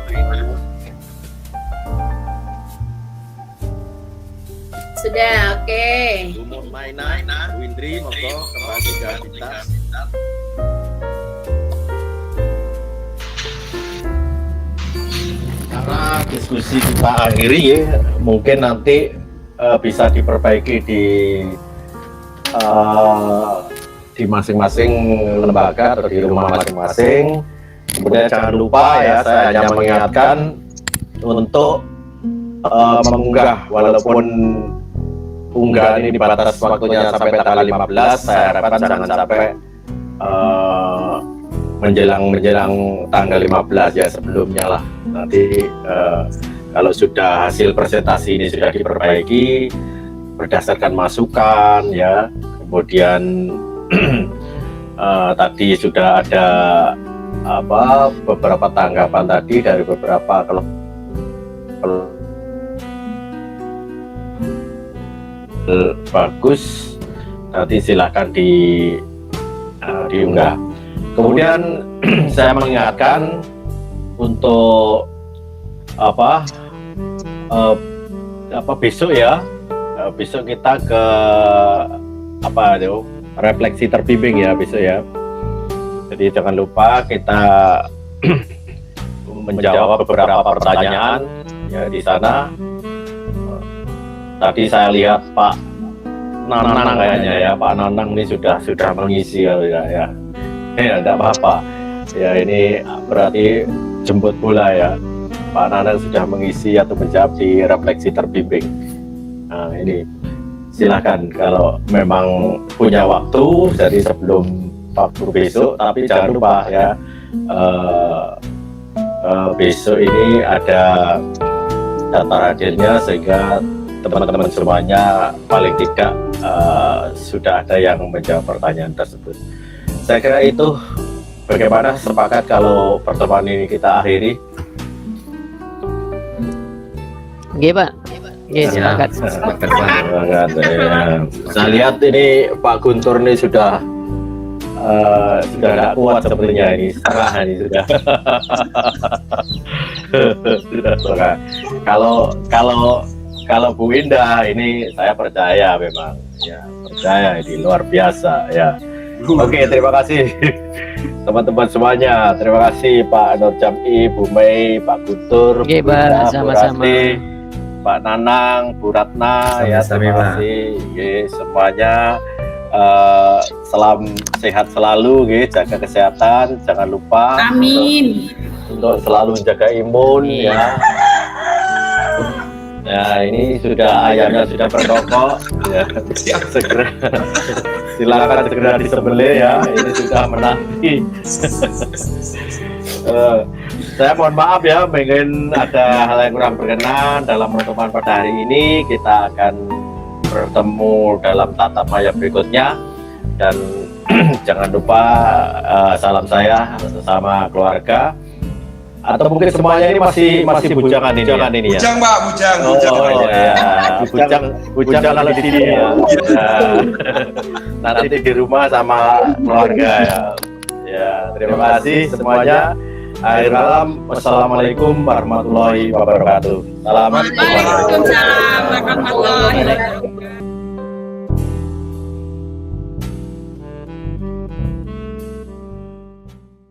Speaker 4: Sudah, oke.
Speaker 14: Umur mainan. Windri, monggo kembali ke habitat.
Speaker 12: Karena diskusi kita akhiri ya, mungkin nanti bisa diperbaiki di masing-masing lembaga atau di rumah masing-masing. Kemudian jangan lupa ya, saya hanya mengingatkan untuk mengunggah, walaupun unggahan ini batas waktunya sampai tanggal 15, saya harapkan jangan sampai menjelang tanggal 15 ya, sebelumnya lah. Nanti kalau sudah hasil presentasi ini sudah diperbaiki berdasarkan masukan ya, kemudian tadi sudah ada beberapa tanggapan tadi dari beberapa bagus, nanti silahkan diunggah. Kemudian saya mengingatkan untuk besok ya, besok kita ke refleksi terbimbing ya besok ya. Jadi jangan lupa kita menjawab beberapa pertanyaan ya di sana. Tadi saya lihat Pak Nanang kayaknya ya, Pak Nanang ini sudah mengisi ya. Ya tidak apa-apa. Ya ini berarti jemput bola ya. Pak Nanang sudah mengisi atau menjawab di refleksi terbimbing. Nah ini silakan kalau memang punya waktu, jadi sebelum waktu besok. Tapi jangan lupa ya, besok ini ada data hadirnya sehingga teman-teman semuanya paling tidak sudah ada yang menjawab pertanyaan tersebut. Saya kira itu. Bagaimana, sepakat kalau pertemuan ini kita akhiri?
Speaker 3: Oke Pak. Oke, sepakat.
Speaker 11: Sepakat Pak.
Speaker 12: Ya. Saya lihat ini Pak Guntur ini sudah tidak kuat sepertinya ini, setengah ini sudah. Sudah setengah. Kalau Bu Indah ini saya percaya memang ya, percaya ini luar biasa ya. Oke, terima kasih teman-teman semuanya. Terima kasih Pak Nur Jam'i, Bu Mei, Pak Guntur,
Speaker 3: Oke, Pak, sama-sama.
Speaker 12: Pak Nanang, Bu Ratna, ya terima kasih. Oke, semuanya salam sehat selalu, jaga kesehatan, jangan lupa.
Speaker 5: Amin.
Speaker 12: Untuk selalu jaga imun ya. Ya ini sudah ayamnya sudah berkokok ya, segera silakan segera disembelih ya, ini sudah menanti. Saya mohon maaf ya, mungkin ada hal yang kurang berkenan dalam pertemuan pada hari ini. Kita akan bertemu dalam tatap maya berikutnya, dan jangan lupa salam saya sama keluarga. Atau mungkin semuanya ini masih bujangan ini ya?
Speaker 10: Bujang Pak, bujang.
Speaker 12: Bujang kalau di sini ya. Nanti di rumah sama keluarga ya. Ya, terima kasih semuanya. Akhir malam, wassalamualaikum warahmatullahi wabarakatuh. Selamat.
Speaker 5: Waalaikumsalam warahmatullahi wabarakatuh.